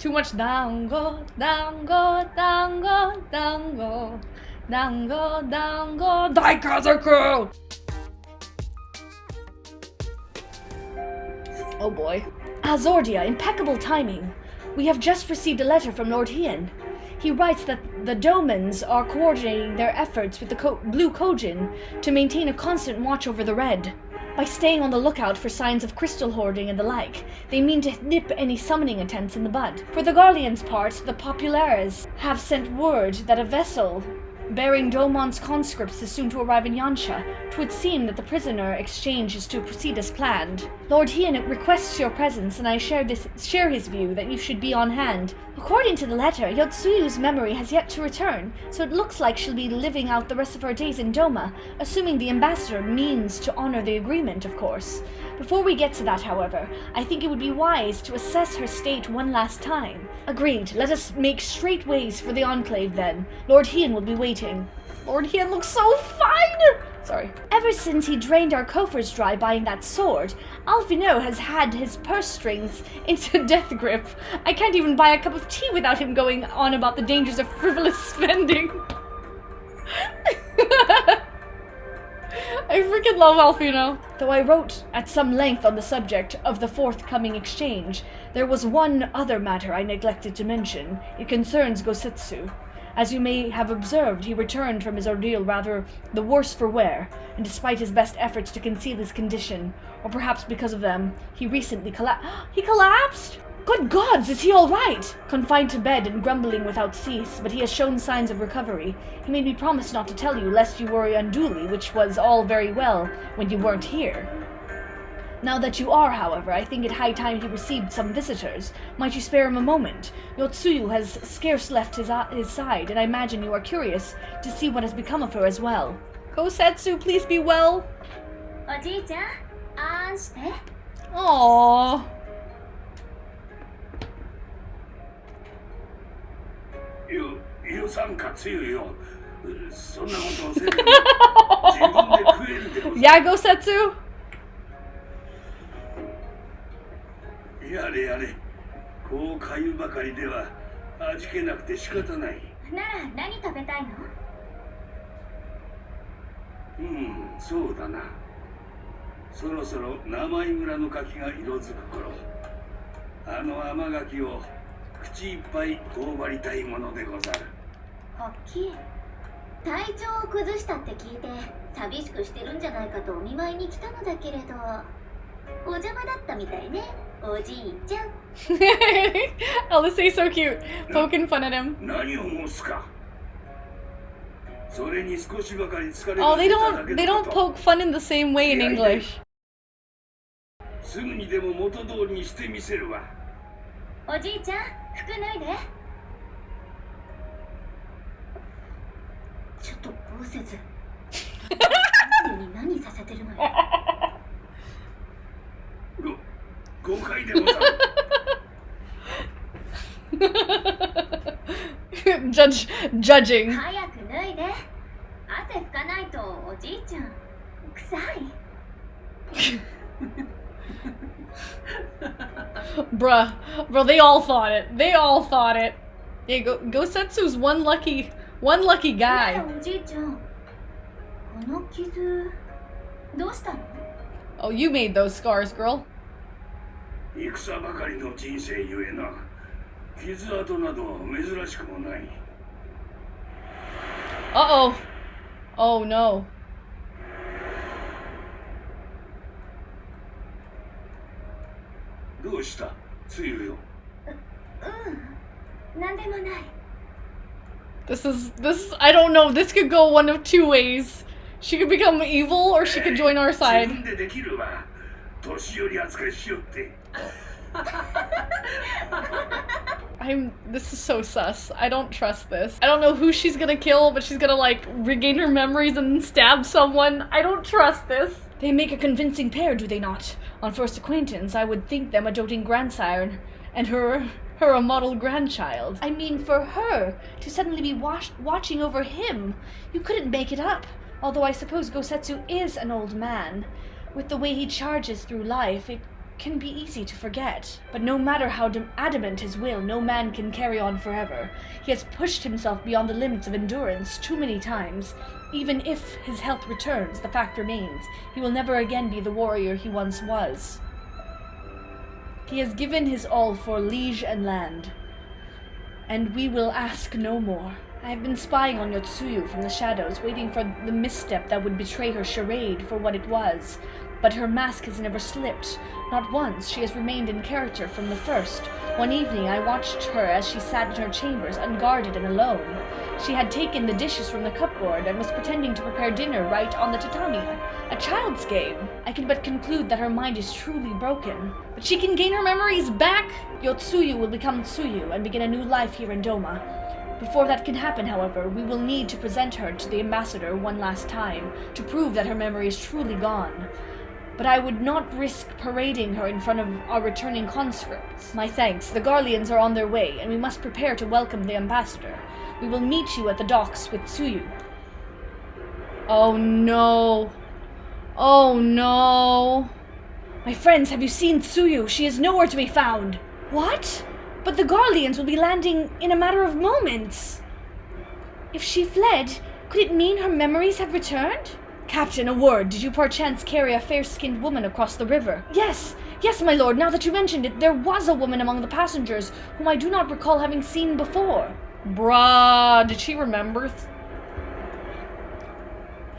Too much dango, dango, dango, dango, dango, dango, daikazoku! Oh boy. Zordia, impeccable timing. We have just received a letter from Lord Hien. He writes that the Domans are coordinating their efforts with the Blue Kojin to maintain a constant watch over the Red. By staying on the lookout for signs of crystal hoarding and the like, they mean to nip any summoning attempts in the bud. For the Garlean's part, the Populares have sent word that a vessel bearing Domon's conscripts is soon to arrive in Yansha. 'Twould seem that the prisoner exchange is to proceed as planned. Lord Hien requests your presence, and I share his view that you should be on hand. According to the letter, Yotsuyu's memory has yet to return, so it looks like she'll be living out the rest of her days in Doma, assuming the ambassador means to honor the agreement, of course. Before we get to that, however, I think it would be wise to assess her state one last time. Agreed. Let us make straight ways for the Enclave, then. Lord Hien will be waiting. Lord Hien looks so fine! Sorry. Ever since he drained our coffers dry buying that sword, Alphino has had his purse strings into death grip. I can't even buy a cup of tea without him going on about the dangers of frivolous spending. I freaking love Alphino. Though I wrote at some length on the subject of the forthcoming exchange, there was one other matter I neglected to mention. It concerns Gosetsu. As you may have observed, he returned from his ordeal rather the worse for wear, and despite his best efforts to conceal his condition, or perhaps because of them, he recently He collapsed? Good gods, is he all right? Confined to bed and grumbling without cease, but he has shown signs of recovery. He made me promise not to tell you, lest you worry unduly, which was all very well when you weren't here. Now that you are, however, I think it high time he received some visitors. Might you spare him a moment? Yotsuyu has scarce left his side, and I imagine you are curious to see what has become of her as well. Kosetsu, please be well. Aww. 予算活用よ。そんなことをせずに自分で食えるでござる。Yeah, Gosetsu. やれやれ。こうかゆばかりでは味気なくて仕方ない。なら何食べたいの？そうだな。そろそろ生井村の柿が色づく頃、あの甘柿を口いっぱい頬張りたいものでござる。柿、体調を崩したって聞いて寂しくしてるんじゃないかとお見舞いに来たのだけれど、お邪魔だったみたいね、おじいちゃん。Alice so cute, poking fun at him. 何を申すか。それに少しばかり疲れ Oh, が出ただけ they の don't こと。 poke fun in the same way in English. すぐにでも元通りにしてみせるわ。おじいちゃん、服脱いで。ちょっとこうせず。に何させてるのよ。誤解でござる。Judging. 早く脱いで。汗拭かないとおじいちゃん臭い。Bruh, they all thought it. They all thought it. Yeah, Gosetsu's one lucky guy. おじいちゃん、この傷どうしたの？ Oh, you made those scars, girl. 戦ばかりの人生ゆえな。傷跡など珍しくもない。Uh-oh. Oh, no. どうした、つゆよ。なんでもない。This, I don't know. This could go one of two ways. She could become evil, or she could join our 自 side. 分でできるわ。年寄り扱いしよって。This is so sus. I don't trust this. I don't know who she's gonna kill, but she's gonna, like, regain her memories and stab someone. I don't trust this. They make a convincing pair, do they not? On first acquaintance, I would think them a doting grandsire, and her a model grandchild. I mean, for her to suddenly be watching over him, you couldn't make it up. Although I suppose Gosetsu is an old man. With the way he charges through life, it can be easy to forget. But no matter how adamant his will, no man can carry on forever. He has pushed himself beyond the limits of endurance too many times. Even if his health returns, the fact remains, he will never again be the warrior he once was. He has given his all for liege and land, and we will ask no more. I have been spying on Yotsuyu from the shadows, waiting for the misstep that would betray her charade for what it was. But her mask has never slipped. Not once. She has remained in character from the first. One evening I watched her as she sat in her chambers, unguarded and alone. She had taken the dishes from the cupboard and was pretending to prepare dinner right on the tatami. A child's game. I can but conclude that her mind is truly broken. But she can gain her memories back! Yotsuyu will become Tsuyu and begin a new life here in Doma. Before that can happen, however, we will need to present her to the ambassador one last time, to prove that her memory is truly gone. But I would not risk parading her in front of our returning conscripts. My thanks. The Garleans are on their way, and we must prepare to welcome the ambassador. We will meet you at the docks with Tsuyu. Oh no. Oh no. My friends, have you seen Tsuyu? She is nowhere to be found. What? But the Garleans will be landing in a matter of moments. If she fled, could it mean her memories have returned? Captain, a word. Did you perchance carry a fair-skinned woman across the river? Yes, my lord. Now that you mentioned it, there was a woman among the passengers whom I do not recall having seen before. Bruh, did she remember?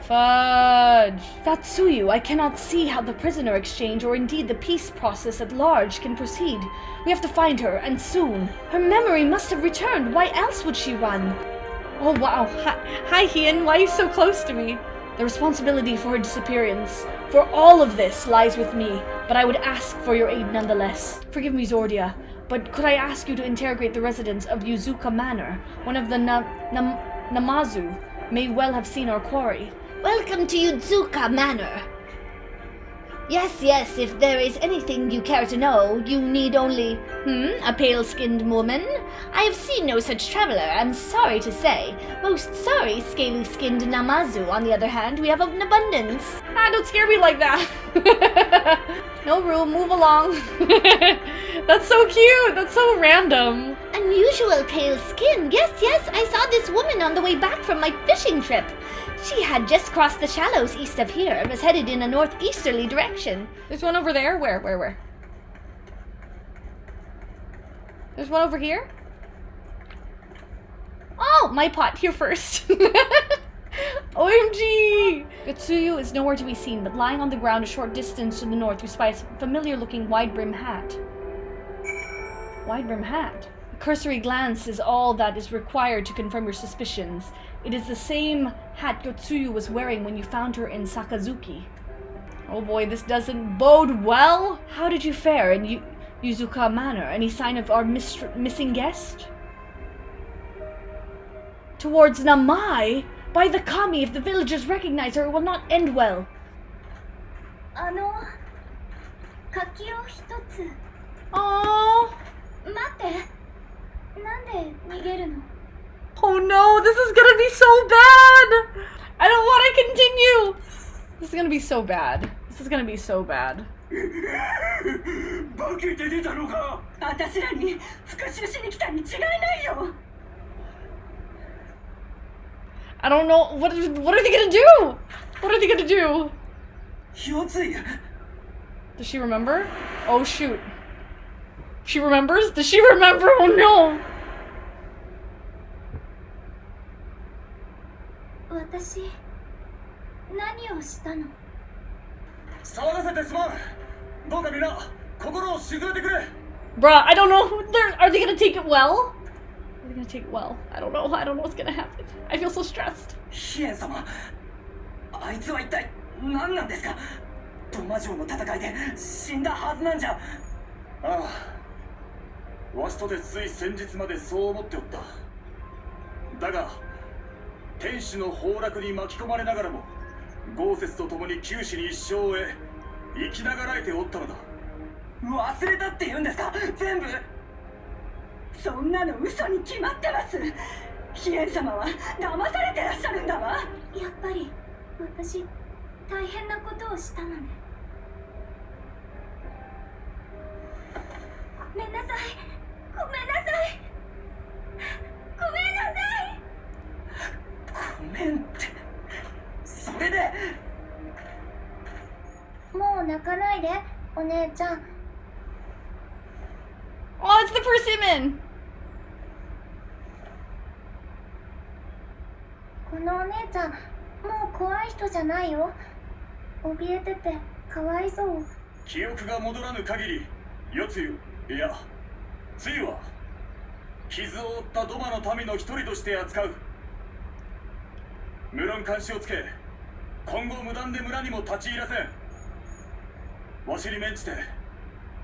Fudge. That's Tsuyu. I cannot see how the prisoner exchange or indeed the peace process at large can proceed. We have to find her, and soon. Her memory must have returned. Why else would she run? Oh wow. Hi Hien, why are you so close to me? The responsibility for her disappearance, for all of this, lies with me, but I would ask for your aid nonetheless. Forgive me, Zordia, but could I ask you to interrogate the residents of Yuzuka Manor? One of the Namazu may well have seen our quarry. Welcome to Yuzuka Manor. Yes, if there is anything you care to know, you need only, a pale-skinned woman? I have seen no such traveler, I'm sorry to say. Most sorry, scaly-skinned Namazu, on the other hand, we have an abundance. Don't scare me like that. No room, move along. That's so cute, that's so random. Unusual pale skin, yes, I saw this woman on the way back from my fishing trip. She had just crossed the shallows east of here and was headed in a northeasterly direction. There's one over there? Where? There's one over here? Oh, my pot, here first. OMG! Yotsuyu is nowhere to be seen, but lying on the ground a short distance to the north, we spy a familiar-looking wide-brim hat. Wide-brim hat? A cursory glance is all that is required to confirm your suspicions. It is the same hat Yotsuyu was wearing when you found her in Sakazuki. Oh boy, this doesn't bode well. How did you fare in Yuzuka Manor? Any sign of our missing guest? Towards Namai? By the kami, if the villagers recognize her, it will not end well. Oh. Oh no, this is gonna be so bad! I don't want to continue! This is gonna be so bad. This is gonna be so bad. I don't know. What are they gonna do? What are they gonna do? Does she remember? Oh shoot. She remembers? Does she remember? Oh no! 私何をしたの？騒がせてすまん。どうかみんな心を静めてくれ。 Bruh, I don't know. Are they gonna take it well? Are they gonna take it well? I don't know what's gonna happen. I feel so stressed. ヒエン様、あいつは一体何なんですか？ドマ城の戦いで死んだはずなんじゃ。ああ、わしとてつい先日までそう思っておった。だが天使の崩落に巻き込まれながらも豪雪とともに九死に一生を得生きながらえておったのだ。忘れたって言うんですか？全部。そんなの嘘に決まってます。ヒエン様は騙されてらっしゃるんだわ。やっぱり私大変なことをしたのね。お姉ちゃん。 Oh, it's the persimmon! このお姉ちゃん、もう怖い人じゃないよ。怯えててかわいそう。記憶が戻らぬ限り、夜露、いや、露は傷を負ったドマの民の一人として扱う。無論監視をつけ、今後無断で村にも立ち入らせん。わしに免じて、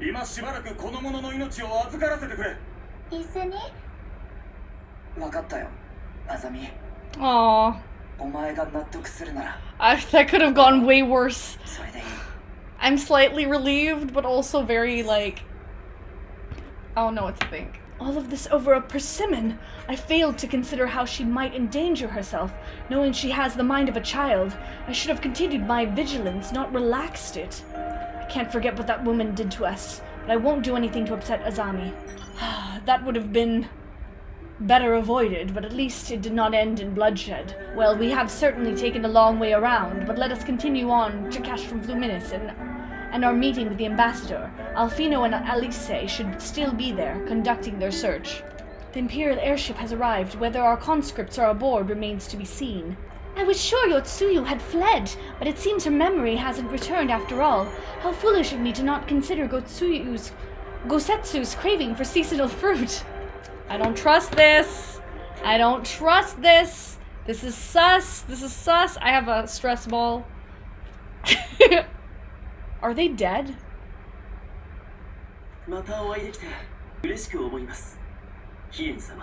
今しばらくこの者の命を預からせてくれ。一緒に。分かったよ、あざみ。 Aww. お前が納得するなら。 That could have gone way worse. それでいい。 I'm slightly relieved, but also very, like... I don't know what to think. All of this over a persimmon! I failed to consider how she might endanger herself, knowing she has the mind of a child. I should have continued my vigilance, not relaxed it. I can't forget what that woman did to us, but I won't do anything to upset Azami. That would have been better avoided, but at least it did not end in bloodshed. Well, we have certainly taken a long way around, but let us continue on to Castrum Fluminis and our meeting with the ambassador. Alfino and Alice should still be there, conducting their search. The Imperial airship has arrived. Whether our conscripts are aboard remains to be seen. I was sure Yotsuyu had fled, but it seems her memory hasn't returned after all. How foolish of me to not consider Gosetsu's craving for seasonal fruit. I don't trust this. I don't trust this. This is sus. This is sus. I have a stress ball. Are they dead? またお会いできて嬉しく思います。ヒエン様、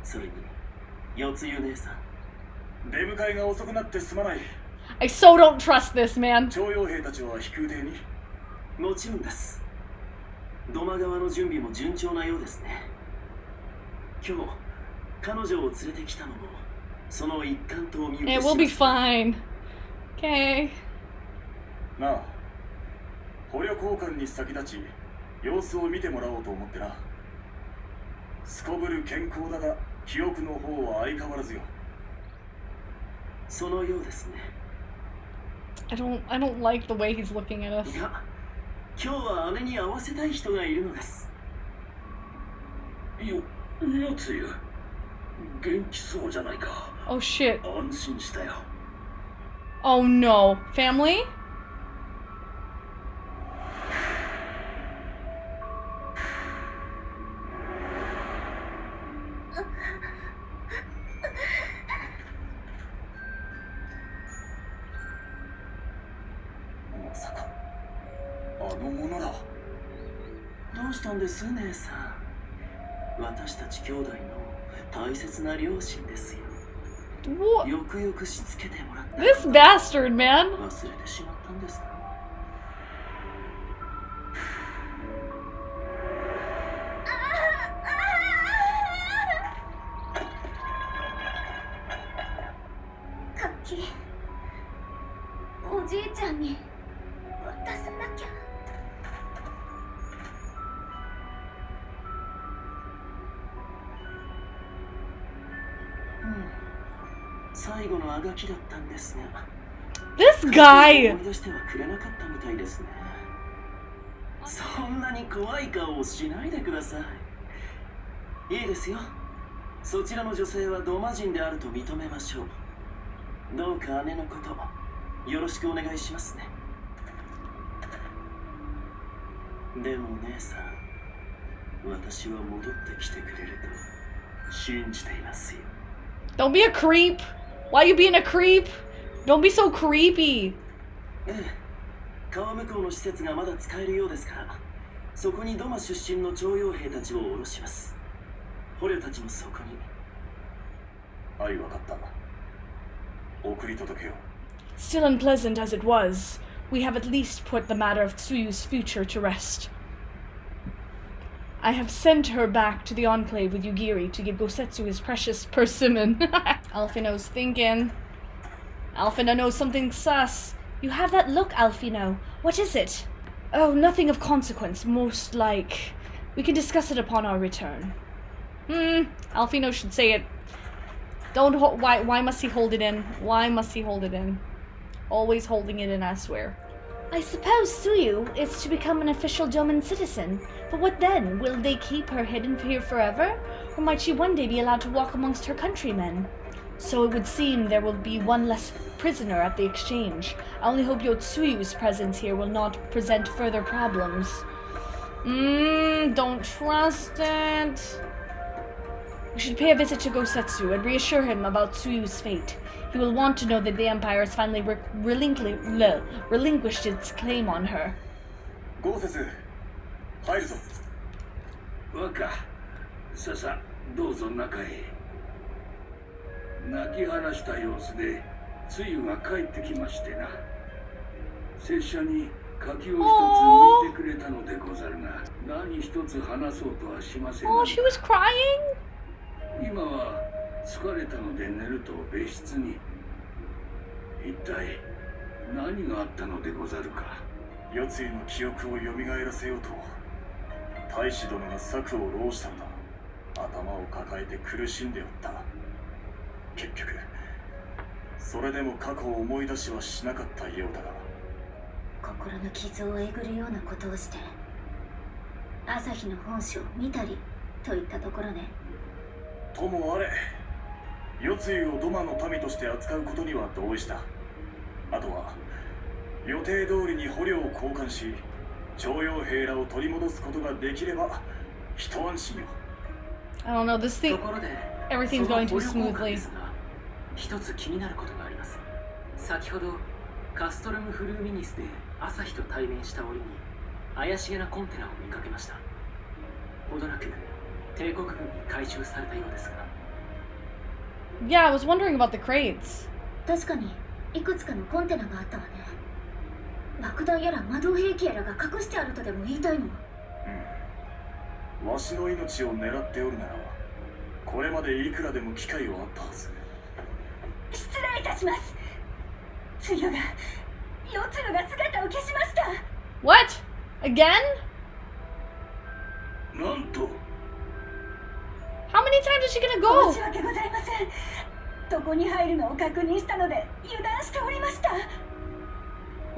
それに四つ湯姉さん。出迎えが遅くなってすまない。 I so don't trust this, man. 徴用兵たちは飛空艇に。もちろんです。土間側の準備も順調なようですね。今日彼女を連れてきたのもその一環とお見受けします。 It will be fine. Okay. なあ、捕虜交換に先立ち様子を見てもらおうと思ってな。すこぶる健康だが記憶の方は相変わらずよ。そのようですね。 I don't like the way he's looking at us. いや、今日は姉に会わせたい人がいるのです。夜露、元気そうじゃないか。 Oh shit. 安心したよ。 Oh no. Family? Mono. どうしたんです姉さん。私たち兄弟の大切な両親ですよ。 What? よくよくしつけてもらった。 This bastard, man. 忘れてしまったんですか。カッキー、おじいちゃんに渡さなきゃ。最後のあがきだったんですが。 This guy! 思い出してはくれなかったみたいですね。そんなに怖い顔をしないでください。いいですよ。そちらの女性はドマ人であると認めましょう。どうか姉のことよろしくお願いしますね。でも姉さん、私は戻ってきてくれると信じていますよ。 Don't be a creep. Why you being a creep? Don't be so creepy. ええ、川向こうの施設がまだ使えるようですから、そこにドマ出身の徴用兵たちを下ろします。捕虜たちもそこに。はい、わかった。送り届けよう。 Still unpleasant as it was, we have at least put the matter of Tsuyu's future to rest. I have sent her back to the Enclave with Yugiri to give Gosetsu his precious persimmon. Alfino's thinking. Alfino knows something sus. You have that look, Alfino. What is it? Oh, nothing of consequence. Most like... We can discuss it upon our return. Alfino should say it. Don't why must he hold it in? Why must he hold it in? Always holding it in, I swear. I suppose Suyu is to become an official Doman citizen, but what then? Will they keep her hidden here forever? Or might she one day be allowed to walk amongst her countrymen? So it would seem there will be one less prisoner at the exchange. I only hope Yotsuyu's presence here will not present further problems. Don't trust it. We should pay a visit to Gosetsu and reassure him about Tsuyu's fate. He will want to know that the Empire has finally relinquished its claim on her. Gosetsu, 入るぞ。若、ささ、どうぞ中へ。泣き晴らした様子で、つゆが帰ってきましてな。拙者に柿を一つ剥いてくれたのでござるが、何一つ話そうとはしません。Oh, she was crying? 今は疲れたので寝ると別室に。一体何があったのでござるか。世継ぎの記憶を蘇らせようと大使殿が策を弄したのだ。頭を抱えて苦しんでおった。結局それでも過去を思い出しはしなかったようだが、心の傷をえぐるようなことをして朝日の本書を見たりといったところね。ともあれ、世継ぎをドマの民として扱うことには同意した。あとは予定通りに捕虜を交換し、徴用兵らを取り戻すことができれば一安心よ。I don't know, this thing, ところで everything's going too その捕虜交換 smoothly. ですが、一つ気になることがあります。先ほどカストルムフルーミニスで朝日と対面した折に怪しげなコンテナを見かけました。ほどなく帝国軍に回収されたようですが。Yeah, I was wondering about the crates. 確かにいくつかのコンテナがあったわね。爆弾やら魔導兵器やらが隠してあるとでも言いたいの？うん。わしの命を狙っておるなら、これまでいくらでも機会はあったはず。失礼いたします。つゆが、世つゆが姿を消しました。What? Again? なんと How many times is she gonna 申 go? し訳ございません。どこに入るのを確認したので油断しておりました。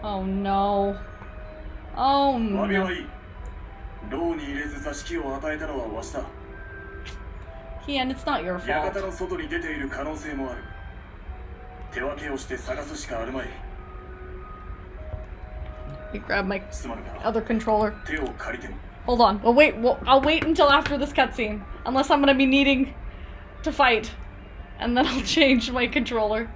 Oh no. Oh 詫び no. はいい。牢に入れず座敷を与えたのはわしだ。Kian, it's not your 館 fault. の外に出ている可能性もある。手分けをして探すしかあるまい。 Let me grab my すまぬが other controller. 手を借りても。 Hold on. I'll wait until after this cutscene. Unless I'm gonna be needing to fight. And then I'll change my controller.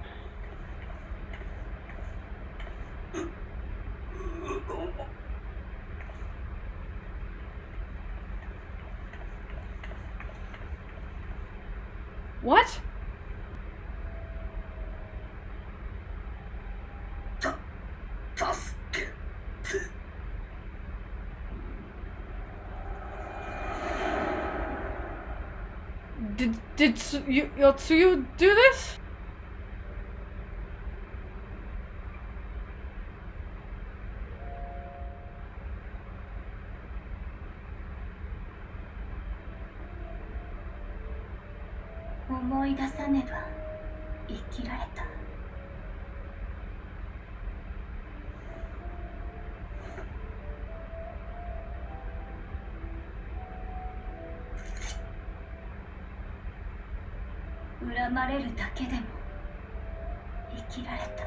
What? Did Yotsuyu do this? Oh, 思い出さねば生きられた。恨まれるだけでも生きられた。で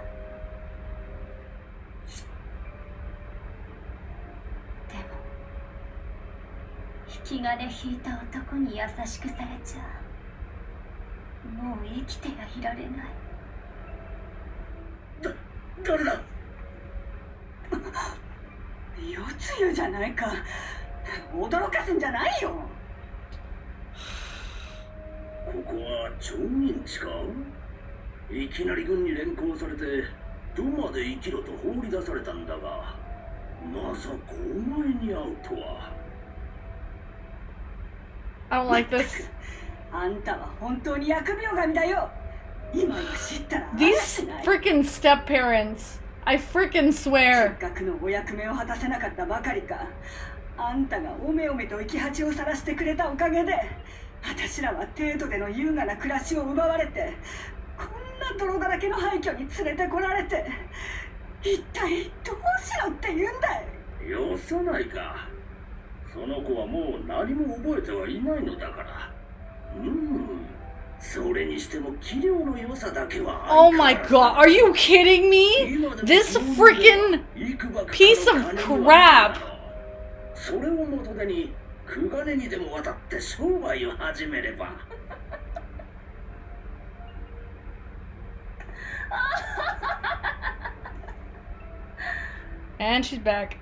も引き金引いた男に優しくされちゃもう生きてはいられない。誰だ。夜露じゃないか。驚かすんじゃないよ。ここは町人地か。いきなり軍に連行されてどまで生きろと放り出されたんだが、まさかお前に会うとは。I don't like this. あんたは本当に疫病神だよ。今の知ったら These freaking step parents. I freaking せ swear. っかくのお役目を果たせなかったばかりか。あんたがおめおめと生き恥をさらしてくれたおかげで、私らは帝都での優雅な暮らしを奪われて、こんな泥だらけの廃墟に連れてこられて、一体どうしろって言うんだい。よさないか。その子はもう何も覚えてはいないのだから。それにしても器量の良さだけは。Oh my god, are you kidding me? This freaking piece of crap. それを元手にクガネにでも渡って商売を始めれば。And she's back.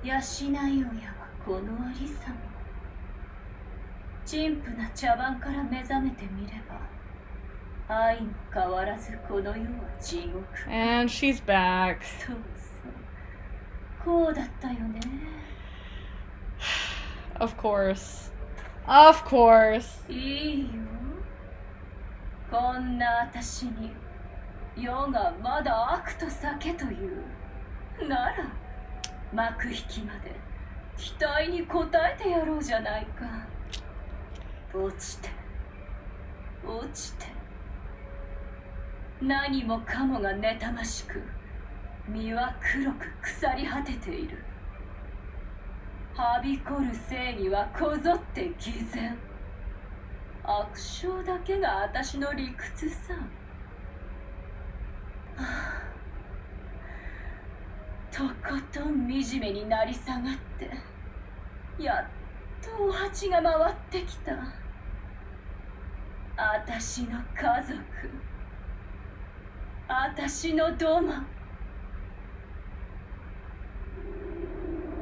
養い親はこのありさま。陳腐な茶番から目覚めてみれば、愛も変わらずこの世は地獄。And she's back. そうそう、こうだったよね。Of course. Of course. いいよ。こんな私に世がまだ悪と酒というなら、幕引きまで期待に応えてやろうじゃないか。落ちて落ちて、何もかもが妬ましく、身は黒く腐り果てている。はびこる正義はこぞって偽善。悪性だけが私の理屈さ。とことん惨めになり下がって、やっとお鉢が回ってきた。私の家族、私のドマ、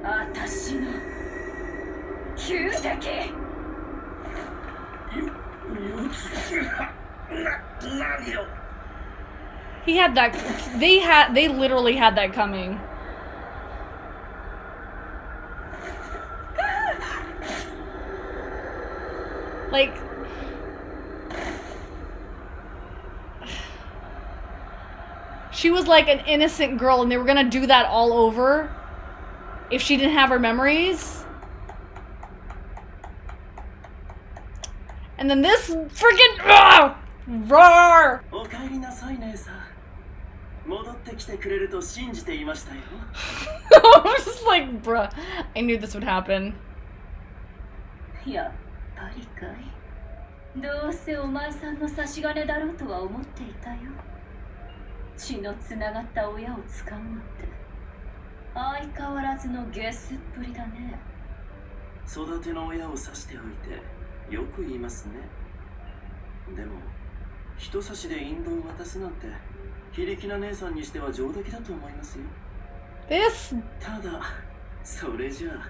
私の旧敵。何を。He had that. They literally had that coming. Like, she was like an innocent girl, and they were gonna do that all over if she didn't have her memories. And then this freaking roar. お帰りなさい姉さん。戻ってきてくれると信じていましたよ。I was just like, bruh, I knew this would happen. やっぱりかい。どうせお前さんの差し金だろうとは思っていたよ。血のつながった親を使うなんて相変わらずのゲスっぷりだね。育ての親を刺しておいてよく言いますね。でも人差しで引導を渡すなんて非力な姉さんにしては上出来だと思いますよ。This. ただそれじゃあ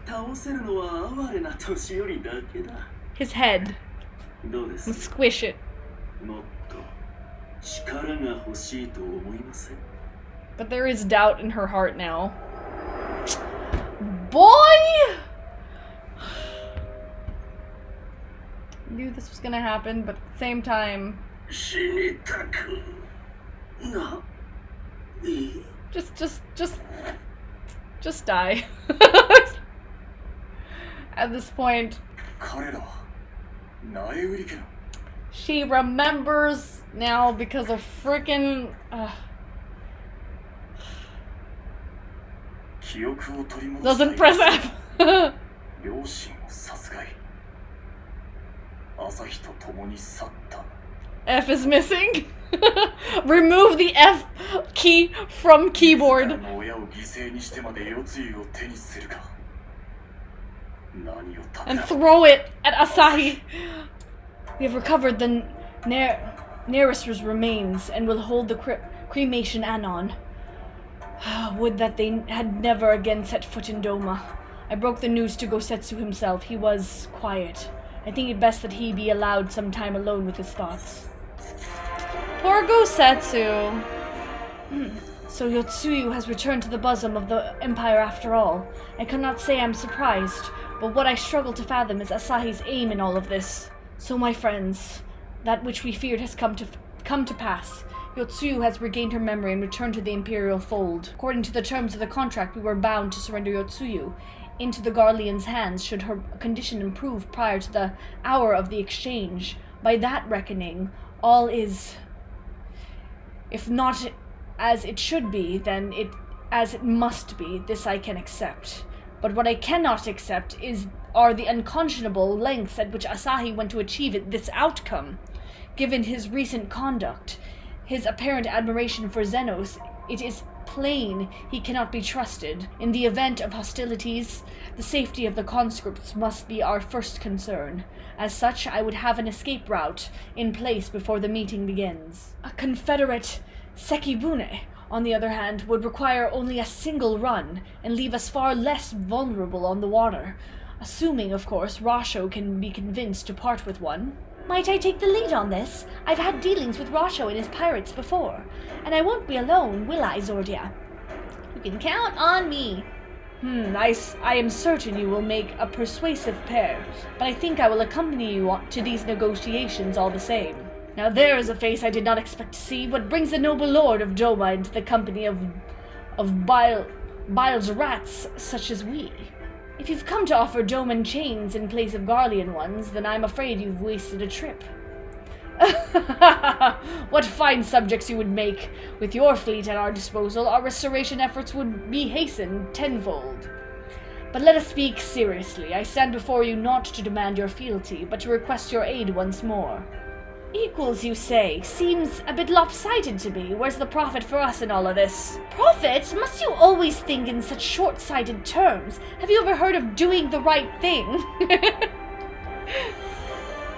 倒せるのは哀れな年寄りだけだ。 His head. どうです？ Squish it. もっと力が欲しいと思いません？ But there is doubt in her heart now. Boy! Knew this was gonna happen, but at the same time, 死にたくないい。 just die. At this point, 彼らは苗売り家の she remembers now because of freaking. 記憶を取り戻した Doesn't press F. 両親を殺害。朝日と共に去った。 F is missing. Remove the F key from keyboard. 自らの親を犠牲にしてまで世継ぎを手にするか。何をた And throw it at Asahi. We have recovered the Nerester's remains and will hold the cremation anon. Would that they had never again set foot in Doma. I broke the news to Gosetsu himself. He was quiet. I think it best that he be allowed some time alone with his thoughts. Poor Gosetsu. So Yotsuyu has returned to the bosom of the Empire after all. I cannot say I'm surprised, but what I struggle to fathom is Asahi's aim in all of this. So my friends, that which we feared has come to pass. Yotsuyu has regained her memory and returned to the Imperial fold. According to the terms of the contract, we were bound to surrender Yotsuyu into the Garlean's hands should her condition improve prior to the hour of the exchange. By that reckoning, all is, if not as it should be, then as it must be. This I can accept. But what I cannot accept are the unconscionable lengths at which Asahi went to achieve this outcome. Given his recent conduct, his apparent admiration for Xenos, it is plain he cannot be trusted. In the event of hostilities, the safety of the conscripts must be our first concern. As such, I would have an escape route in place before the meeting begins. A Confederate Sekibune, on the other hand, would require only a single run and leave us far less vulnerable on the water, assuming, of course, Rasho can be convinced to part with one. Might I take the lead on this? I've had dealings with Rasho and his pirates before, and I won't be alone, will I, Zordia? You can count on me. I am certain you will make a persuasive pair, but I think I will accompany you to these negotiations all the same. Now there is a face I did not expect to see. What brings the noble lord of Doma into the company of Bile's rats such as we? If you've come to offer Doman chains in place of Garlean ones, then I'm afraid you've wasted a trip. What fine subjects you would make. With your fleet at our disposal, our restoration efforts would be hastened tenfold. But let us speak seriously. I stand before you not to demand your fealty, but to request your aid once more. Equals, you say? Seems a bit lopsided to me. Where's the profit for us in all of this? Profit? Must you always think in such short-sighted terms? Have you ever heard of doing the right thing?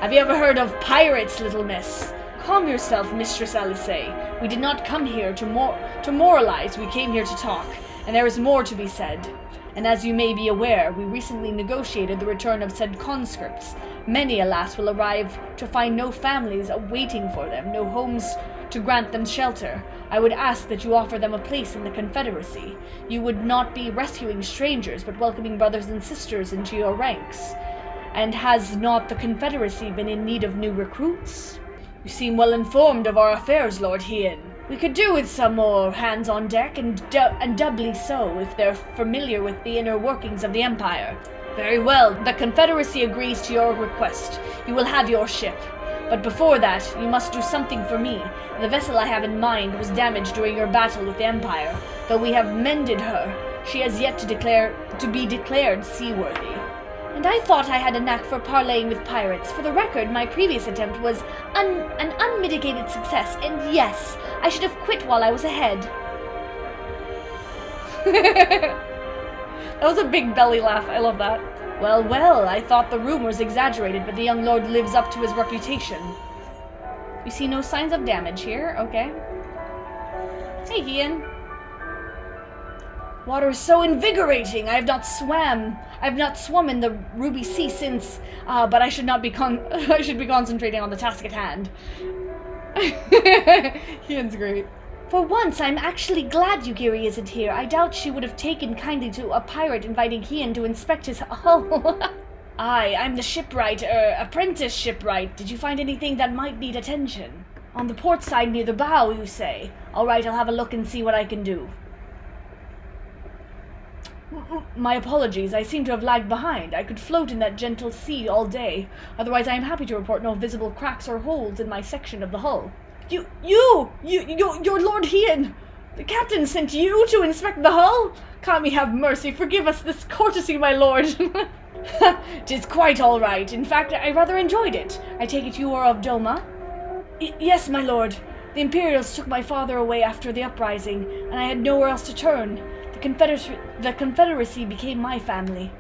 Have you ever heard of pirates, little miss? Calm yourself, Mistress Alice. We did not come here to moralize. We came here to talk, and there is more to be said. And as you may be aware, we recently negotiated the return of said conscripts. Many, alas, will arrive to find no families awaiting for them, no homes to grant them shelter. I would ask that you offer them a place in the Confederacy. You would not be rescuing strangers, but welcoming brothers and sisters into your ranks. And has not the Confederacy been in need of new recruits? You seem well informed of our affairs, Lord Hien. We could do with some more hands on deck, and doubly so if they're familiar with the inner workings of the Empire. Very well, the Confederacy agrees to your request. You will have your ship. But before that, you must do something for me. The vessel I have in mind was damaged during your battle with the Empire. Though we have mended her, she has yet to be declared seaworthy. And I thought I had a knack for parleying with pirates. For the record, my previous attempt was an unmitigated success, and yes, I should have quit while I was ahead. That was a big belly laugh. I love that. Well, I thought the rumors exaggerated, but the young lord lives up to his reputation. You see no signs of damage here? Okay. Hey, Ian. Water is so invigorating. I have not swum in the Ruby Sea since, but I should be concentrating on the task at hand. Ian's great. For once, I'm actually glad Yugiri isn't here. I doubt she would have taken kindly to a pirate inviting Hien to inspect his hull. Aye, I'm the apprentice shipwright. Did you find anything that might need attention? On the port side near the bow, you say? All right, I'll have a look and see what I can do. My apologies, I seem to have lagged behind. I could float in that gentle sea all day. Otherwise, I am happy to report no visible cracks or holes in my section of the hull. You're Lord Hien! The captain sent you to inspect the hull? Kami have mercy, forgive us this courtesy, my lord. 'Tis quite all right. In fact, I rather enjoyed it. I take it you are of Doma? Yes, my lord. The Imperials took my father away after the uprising, and I had nowhere else to turn. The Confederacy became my family.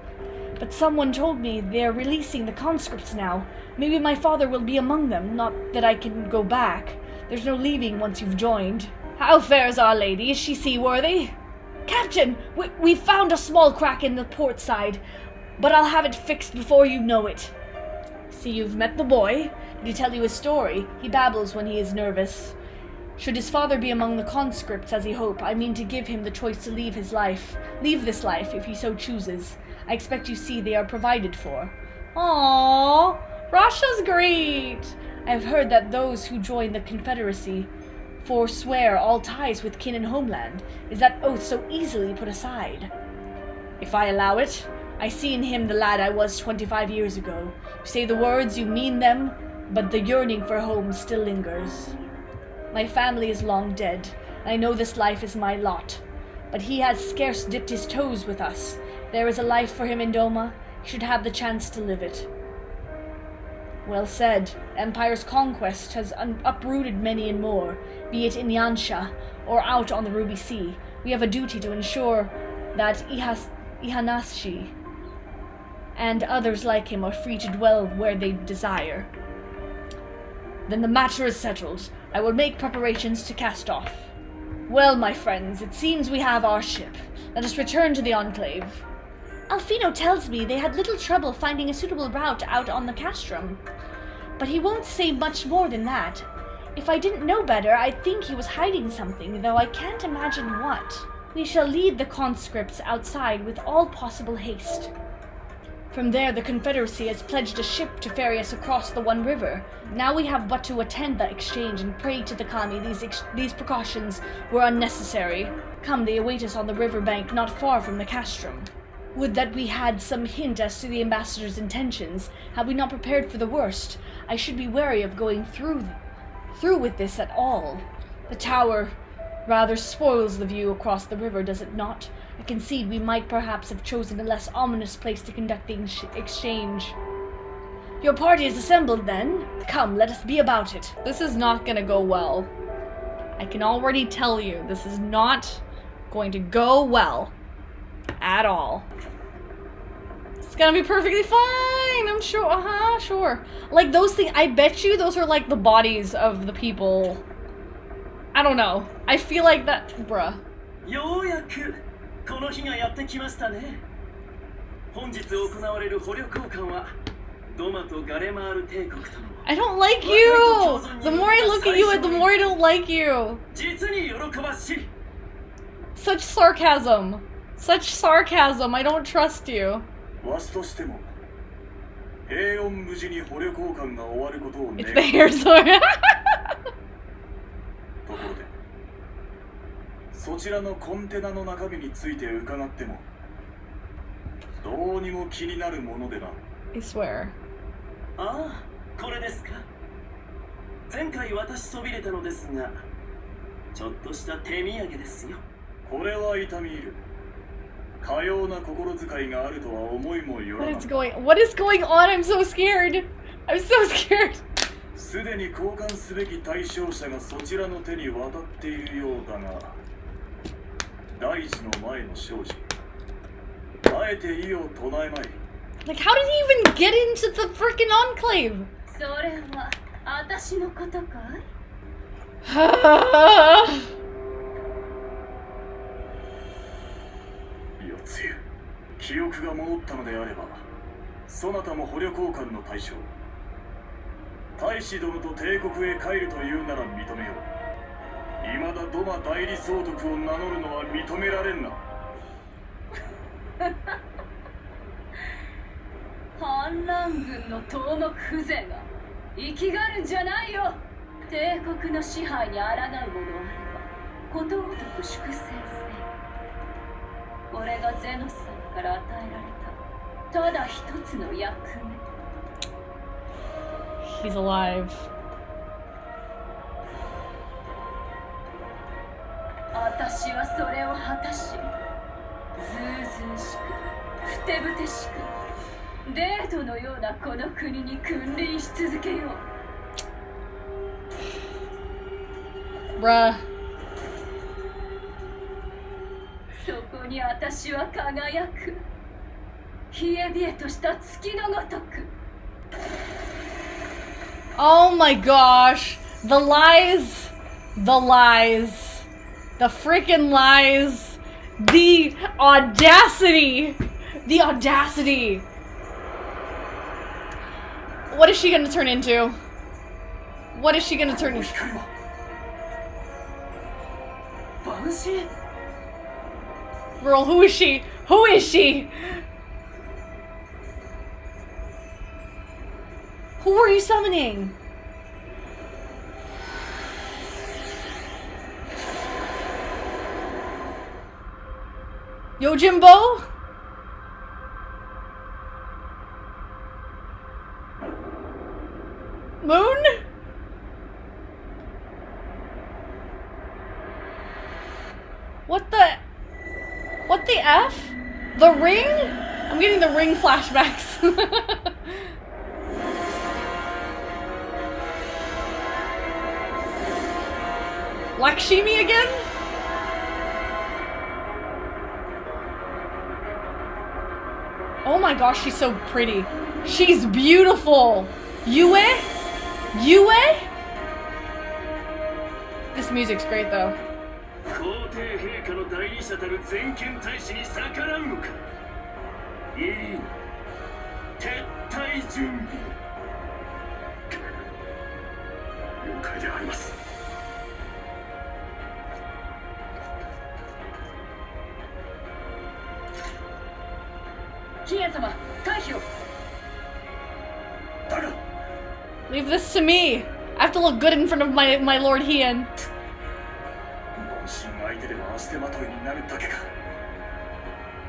But someone told me they're releasing the conscripts now. Maybe my father will be among them, not that I can go back. There's no leaving once you've joined. How fares Our Lady? Is she seaworthy? Captain, we found a small crack in the port side, but I'll have it fixed before you know it. See, you've met the boy. Did he tell you his story? He babbles when he is nervous. Should his father be among the conscripts as he hoped, I mean to give him the choice to leave this life if he so chooses. I expect you see they are provided for. Aww, Rasha's great! I've heard that those who join the Confederacy forswear all ties with kin and homeland. Is that oath so easily put aside? If I allow it, I see in him the lad I was 25 years ago. You say the words, you mean them, but the yearning for home still lingers. My family is long dead. I know this life is my lot, but he has scarce dipped his toes with us. There is a life for him in Doma. He should have the chance to live it. Well said. Empire's conquest has uprooted many and more, be it in Yansha or out on the Ruby Sea. We have a duty to ensure that Ihanashi and others like him are free to dwell where they desire. Then the matter is settled. I will make preparations to cast off. Well, my friends, it seems we have our ship. Let us return to the Enclave. Alfino tells me they had little trouble finding a suitable route out on the castrum. But he won't say much more than that. If I didn't know better, I'd think he was hiding something, though I can't imagine what. We shall lead the conscripts outside with all possible haste. From there, the Confederacy has pledged a ship to ferry us across the One River. Now we have but to attend that exchange and pray to the Kami these precautions were unnecessary. Come, they await us on the riverbank not far from the castrum. Would that we had some hint as to the ambassador's intentions. Had we not prepared for the worst, I should be wary of going through with this at all. The tower rather spoils the view across the river, does it not? I concede we might perhaps have chosen a less ominous place to conduct the exchange. Your party is assembled, then? Come, let us be about it. This is not gonna go well. I can already tell you, this is not going to go well. At all. It's gonna be perfectly fine, I'm sure. Sure. Like, those things, I bet you those are like the bodies of the people. I don't know. I feel like that, bruh. ようやくこの日がやってきましたね。本日行われる捕虜交換はドマとガレマール帝国との I don't like you! The more I look at you, the more I don't like you. 実に喜ばしい。 Such sarcasm. Such sarcasm. I don't trust you. わしとしても平穏無事に捕虜交換が終わることを願う。 It's the hair sword. ところでそちらのコンテナの中身について伺ってもどうにも気になるものでな。 I swear. ああ、これですか。前回私そびれたのですがちょっとした手土産ですよ。これは痛み入る。かような心遣いがあるとは思いもよらな What is going on? I'm so scared. I'm so scared. すでに交換すべき対象者がそちらの手に渡っているようだが大事の前の生じあえて意を唱えまい。 Like, how did he even get into the freaking enclave? それは私のことかい？よつゆ、記憶が戻ったのであればそなたも捕虜交換の対象。大使殿と帝国へ帰るというなら認めよう。未だドマ代理総督を名乗るのは認められんな。反乱軍の頭目風情が生きがるんじゃないよ。帝国の支配に抗うものあればことごとく粛清せ。これがゼノス様から与えられたただ一つの役目。 He's alive. 私はそれを果たし、ずうずうしく、ふてぶてしく、デートのようなこの国に君臨し続けよう。 Bruh. そこに私は輝く。冷え冷えとした月のごとく。 Oh my gosh. The lies. The lies. The freaking lies. The audacity. The audacity. What is she gonna turn into? What is she gonna turn into? バンシー Girl, who is she? Who is she? Who are you summoning? Yojimbo? Moon? What the F? The ring? I'm getting the ring flashbacks. Lakshmi again? Oh my gosh, she's so pretty. She's beautiful. Yue? This music's great though. 皇帝陛下の代理者たる全権大使に逆らうのか。いいな。撤退準備。了解であります。ヒエン様、退避を。だが。 Leave this to me. I have to look good in front of my Lord Hien. 慢心相手では足手まといになるだけか。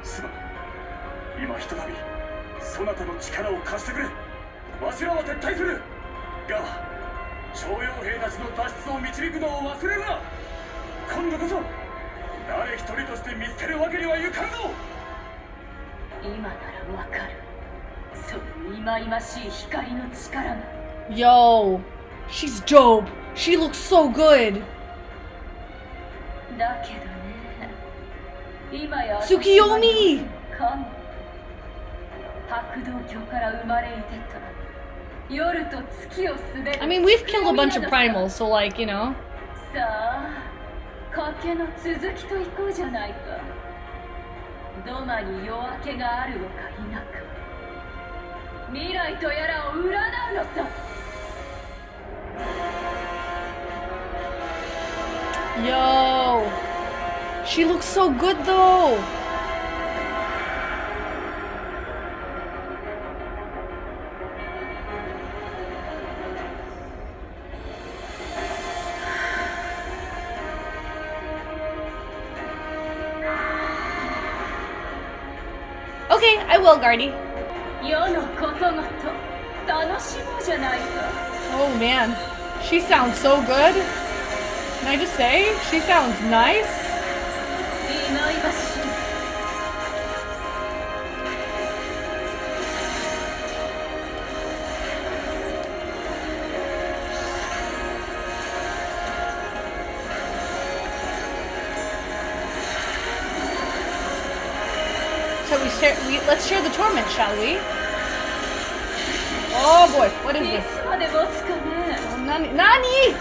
すまん。今ひとたびそなたの力を貸してくれ。わしらは撤退する。が徴用兵たちの脱出を導くのを忘れるな。今度こそ誰一人として見捨てるわけにはいかんぞ。今ならわかる。その忌々しい光の力が。Yo, she's dope. She looks so good. だけどね、今や Tsukiyomi! かも。白道教から生まれいてた夜と月をすべる。 I mean, we've killed a bunch of primals, so like, you know. さあ、賭けの続きといこうじゃないか。ドマに夜明けがあるのか否か。未来とやらを占うのさ。Yo, she looks so good though. Okay, I will, Guardy. 世のことごと楽しもうじゃないか。 Oh man, she sounds so good. Can I just say, she sounds nice? 忌々しい。Let's share the torment, shall we? Oh boy, what is い this? つまで持つかね。 Nani?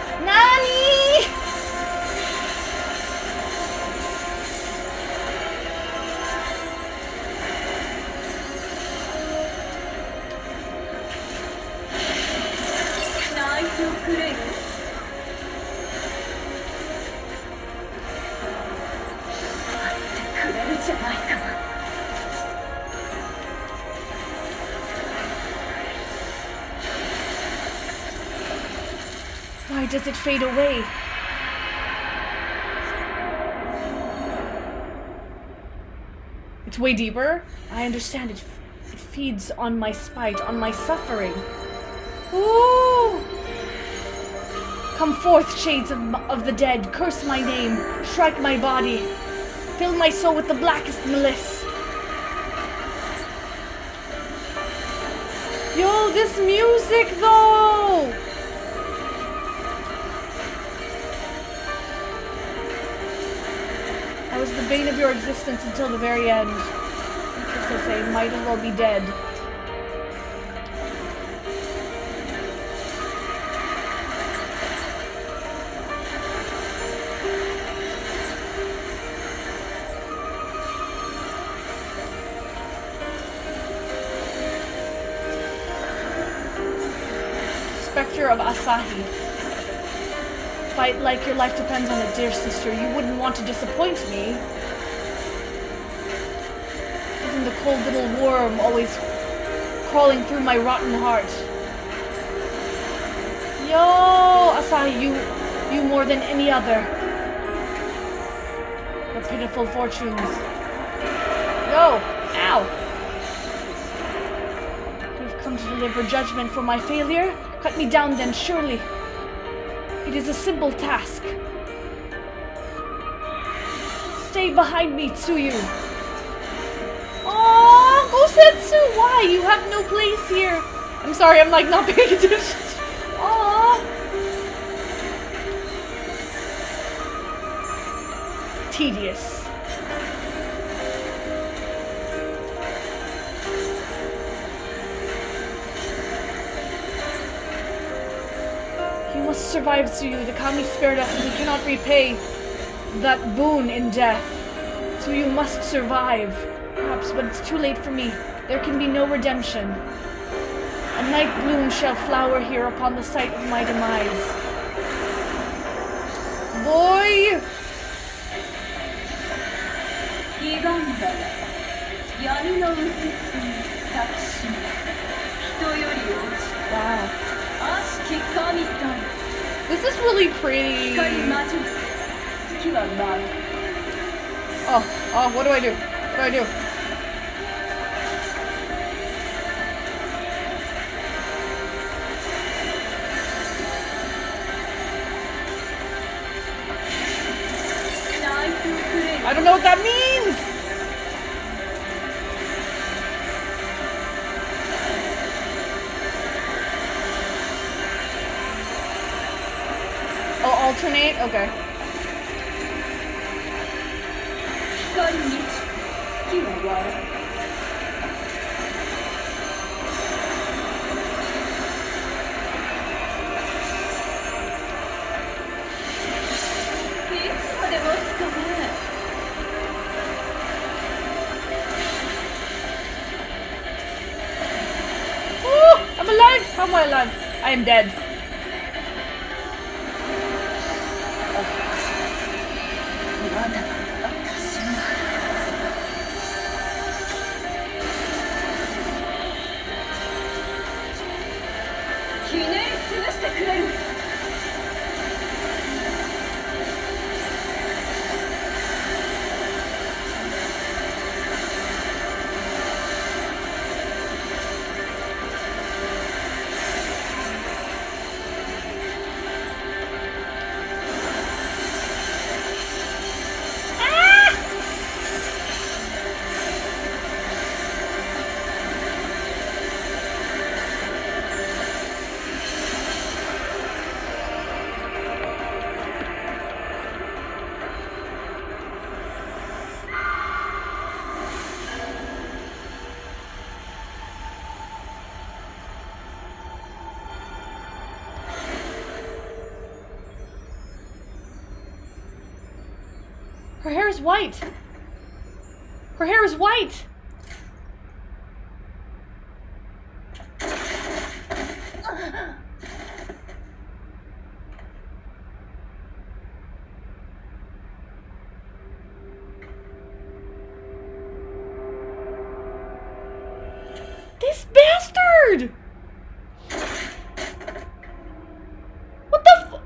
泣いておくれよ。待ってくれるじゃないか。 Why does it fade away? It's way deeper. I understand it. It feeds on my spite, on my suffering. Ooh! Come forth, shades of the dead. Curse my name. Strike my body. Fill my soul with the blackest malice. Yo, this music though! I was the bane of your existence until the very end. As they say, might as well be dead. Spectre of Asahi. Fight like your life depends on it, dear sister. You wouldn't want to disappoint me. Isn't the cold little worm always crawling through my rotten heart? Yo, Asahi, you more than any other. Your pitiful fortunes. Yo, ow. You've come to deliver judgment for my failure? Cut me down then, surely. It is a simple task. Stay behind me, Tsuyu. Oh, Gosetsu, why? You have no place here. I'm sorry, I'm like not paying attention. Aww. Tedious. You must survive, Tsuyu. The kami spared us and we cannot repay that boon in death. So you must survive. Perhaps, but it's too late for me. There can be no redemption. A night bloom shall flower here upon the site of my demise. Boy! Wow. This is really pretty. Oh, what do I do? What do I do? I don't know what that means! Oh, alternate? Okay. I'm alive! How am I alive? I am dead. Her hair is white. Her hair is white. This bastard! What the fu-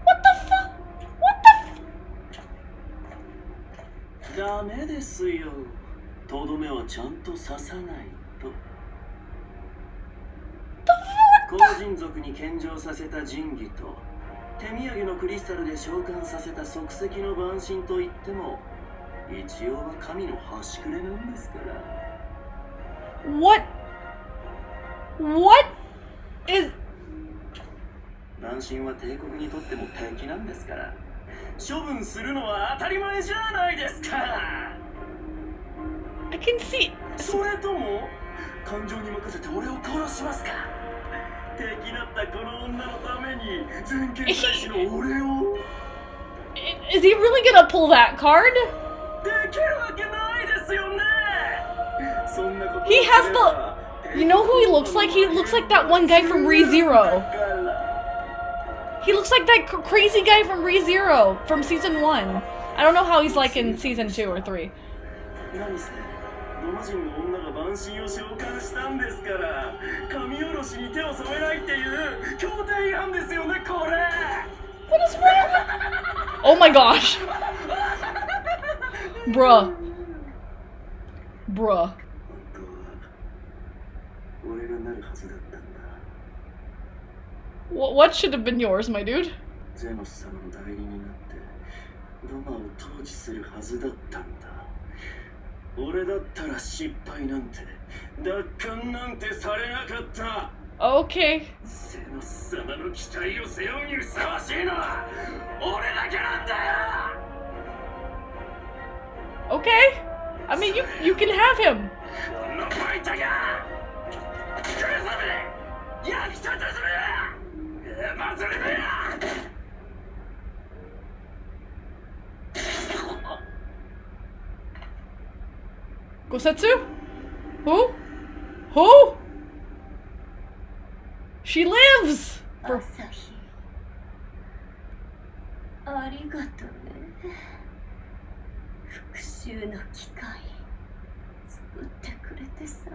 What the fuck? What the f- ダメですよ。とどめはちゃんと刺さないと。後人族に献上させた神器と手土産のクリスタルで召喚させた即席の万神といっても一応は神の端くれなんですから。What is... 万神は帝国にとっても敵なんですから。処分するのは当たり前じゃないですか。I can see... それとも感情に任せて俺を殺しますか。敵だったこの女のために全権大使の俺を。Is he really gonna pull that card? できるわけないですよね。そんなこと He has the... You know who he looks like? He looks like that one guy from ReZero. He looks like that crazy guy from ReZero from season 1. I don't know how he's like in season 2 or 3. 何せロマ人の女が万神を召喚したんですから神下ろしに手を染めないっていう協定違反ですよねこれ。 What is wrong? Oh my gosh. Bruh. 俺がなるはずだったんだ。 What should have been yours, my dude? ゼノス様の代理になってドマを統治するはずだったんだ。俺だったら失敗なんて奪還なんてされなかった。 Okay. ゼノス様の期待を背負うにふさわしいのは俺だけなんだよ。 Okay. I mean, you can have him. このファイトが来るぞめ焼きたてずめエバズリめや。 Gosetsu? Who? Who? She lives! 朝日ありがとね。復讐の機会作ってくれてさ。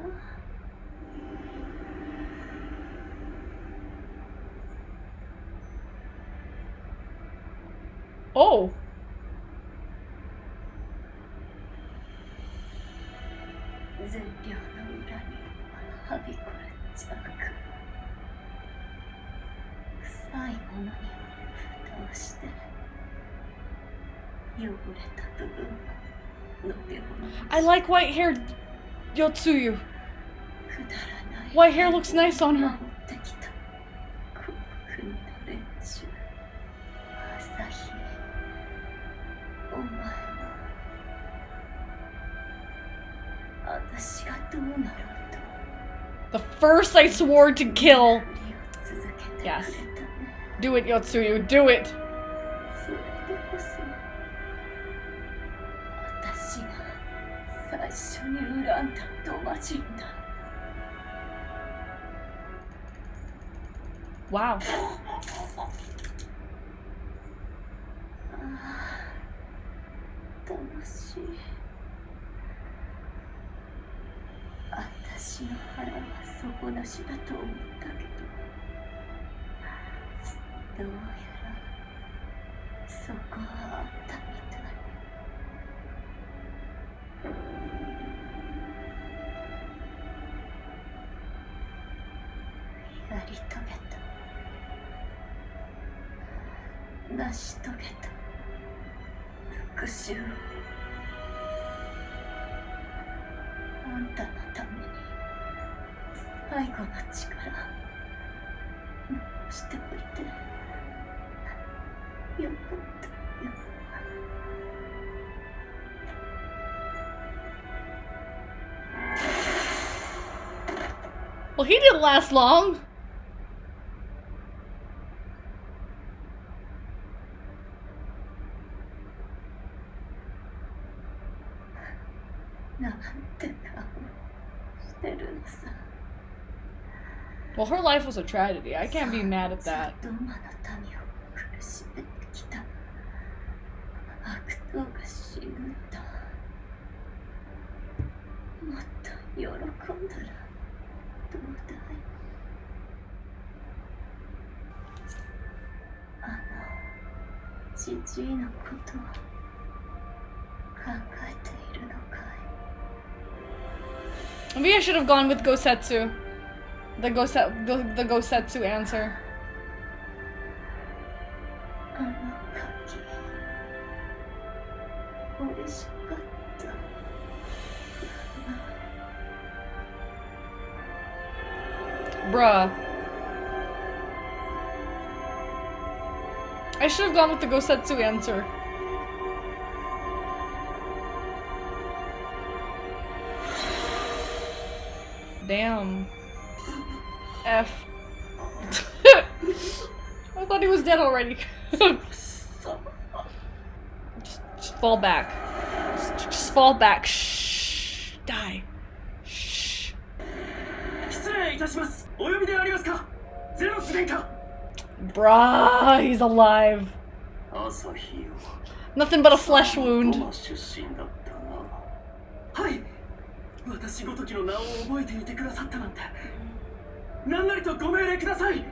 Oh. 善良の裏にはびこる邪悪。臭いものには蓋をして汚れた部分をのけ物にし I like white-haired Yotsuyu. くだらない White hair looks nice on her. 守ってきた幸福な連中。朝日、お前は私がどうなろうと The first I swore to kill. 振りを続けてくれ Yes. たね。 Do it, Yotsuyu. Do it. それでこそ私が最初に恨んだドマ人だ。 Wow. 魂。私の腹は底なしだと思ったけど、どうやらそこはあったみたい。やり遂げた。成し遂げた。復讐。あんたのために最後の力残しておいてよかったよ。 Well, he didn't last long. なんて顔してるのさ。 Well, her life was a tragedy. I can't be mad at that. ドマの民を苦しめてきた悪党が死ぬんだ。もっと喜んだらどうだい。あのじじいのことは考えているのかい。 Maybe I should have gone with Gosetsu. The Gosetsu answer. あの柿美味しかった。 Bruh. I should have gone with the Gosetsu answer. Damn. F. I thought he was dead already. just fall back. Just fall back. Shh. Die. Shh. 失礼いたします。お呼びでありますか。ゼロス殿下。 Bruh, he's alive. 朝日よ。 Nothing but a flesh wound. ドマ出身だったな。はい。私ごときの名を覚えていてくださったなんて。何なりとご命令ください。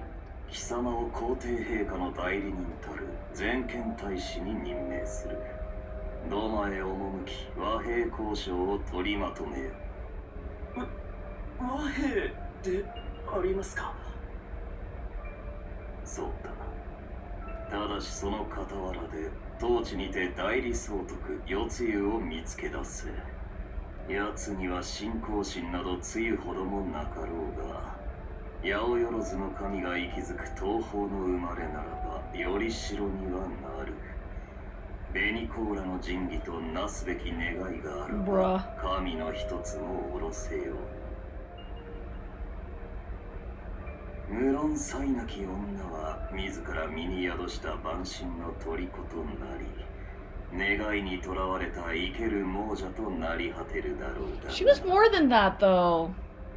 貴様を皇帝陛下の代理人たる全権大使に任命する。ドマへ赴き和平交渉を取りまとめよ。和平ってありますか？そうだ。ただしその傍らで当地にて代理総督夜露を見つけ出せ。奴には信仰心などつゆほどもなかろうが、八百万の神が息づく東方の生まれならばより代にはなる。紅甲羅の神器となすべき願いがあるば神の一つも下ろせよう。無論才なき女は自ら身に宿した万神の虜となり、願いにとらわれた生ける亡者となり果てるだろうが。 She was more than that, though.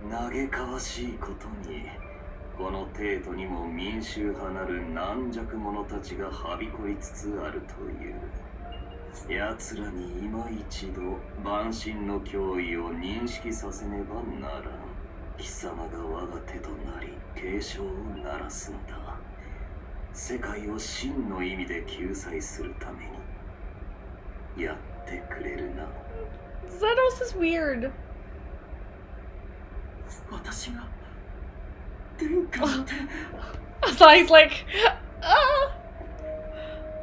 嘆かわしいことに、この帝都にも民衆派なる軟弱者たちがはびこりつつあるという。奴らに今一度万神の脅威を認識させねばならん。貴様が我が手となり警鐘を鳴らすのだ。世界を真の意味で救済するためにやってくれるな。 Zenos is weird. 私が天下の手 Asai's like,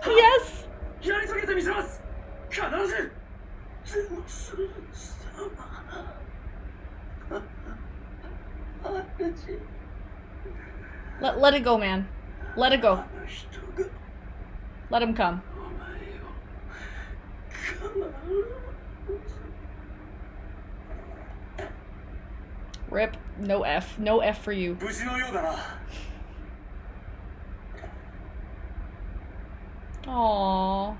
yes. やり遂げてみせます。必ずゼノス様。Let it go, man. Let it go. Let him come. Rip. No F. No F for you. 無事のようだな。Aww.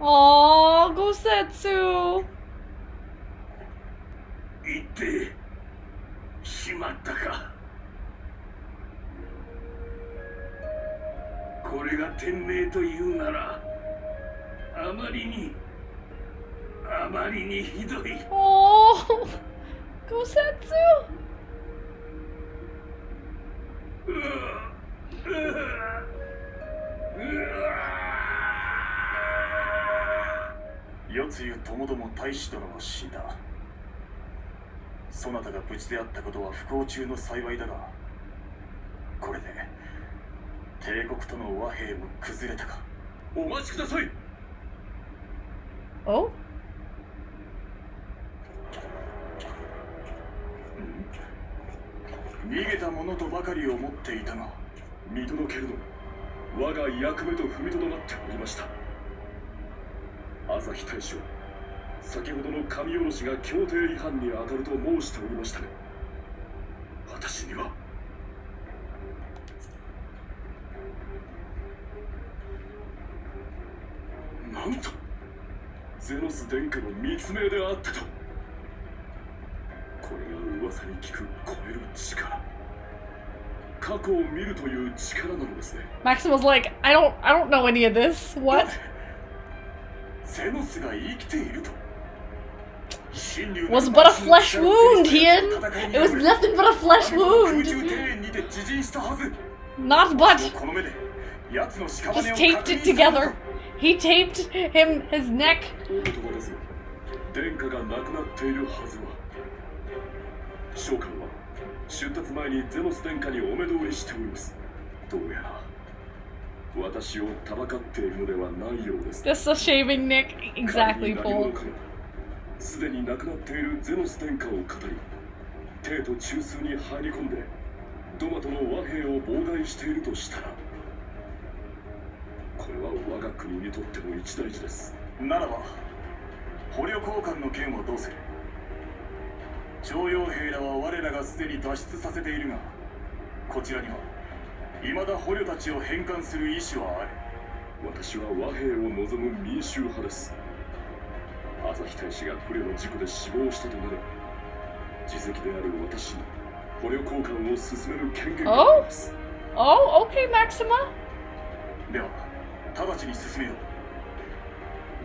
Aww, Gosetsu. 行ってしまったか。これが天命というならあまりにひどい。 Oh, Gosetsu. 夜露ともども大使殿は死んだ。そなたが無事であったことは不幸中の幸いだが、これで帝国との和平も崩れたか。お待ちください。 Oh? 逃げた者とばかり思っていたが、見届けるの我が役目と踏みとどまっておりました。朝日大将、先ほどの神下ろしが協定違反に当たると申しておりましたね。私にはなんとゼノス殿下の密命であったと。これが噂に聞く超える力、過去を見るという力なのですね。 Maxima's like, I don't know any of this. What? ゼノスが生きていると。 Was but a flesh wound, Ian. It was nothing but a flesh wound. Not but. Just taped it together. He taped him his neck. 殿下が亡くなっているはずは。召喚は出立前にゼノス殿下にお目通りしております。どうやら私をたばかっているのではないようです。 Just a shaving Nick. Exactly, Paul. すでに亡くなっているゼノス殿下を語り、帝都中枢に入り込んでドマとの和平を妨害しているとしたら、これは我が国にとっても一大事です。ならば捕虜交換の件はどうする？徴用兵らは我らがすでに脱出させているが、こちらには未だ捕虜たちを返還する意思はある。私は和平を望む民衆派です。朝日大使が不慮の事故で死亡したとなれば、自責である私に捕虜交換を進める権限があります。Oh, okay, Maxima. では直ちに進めよ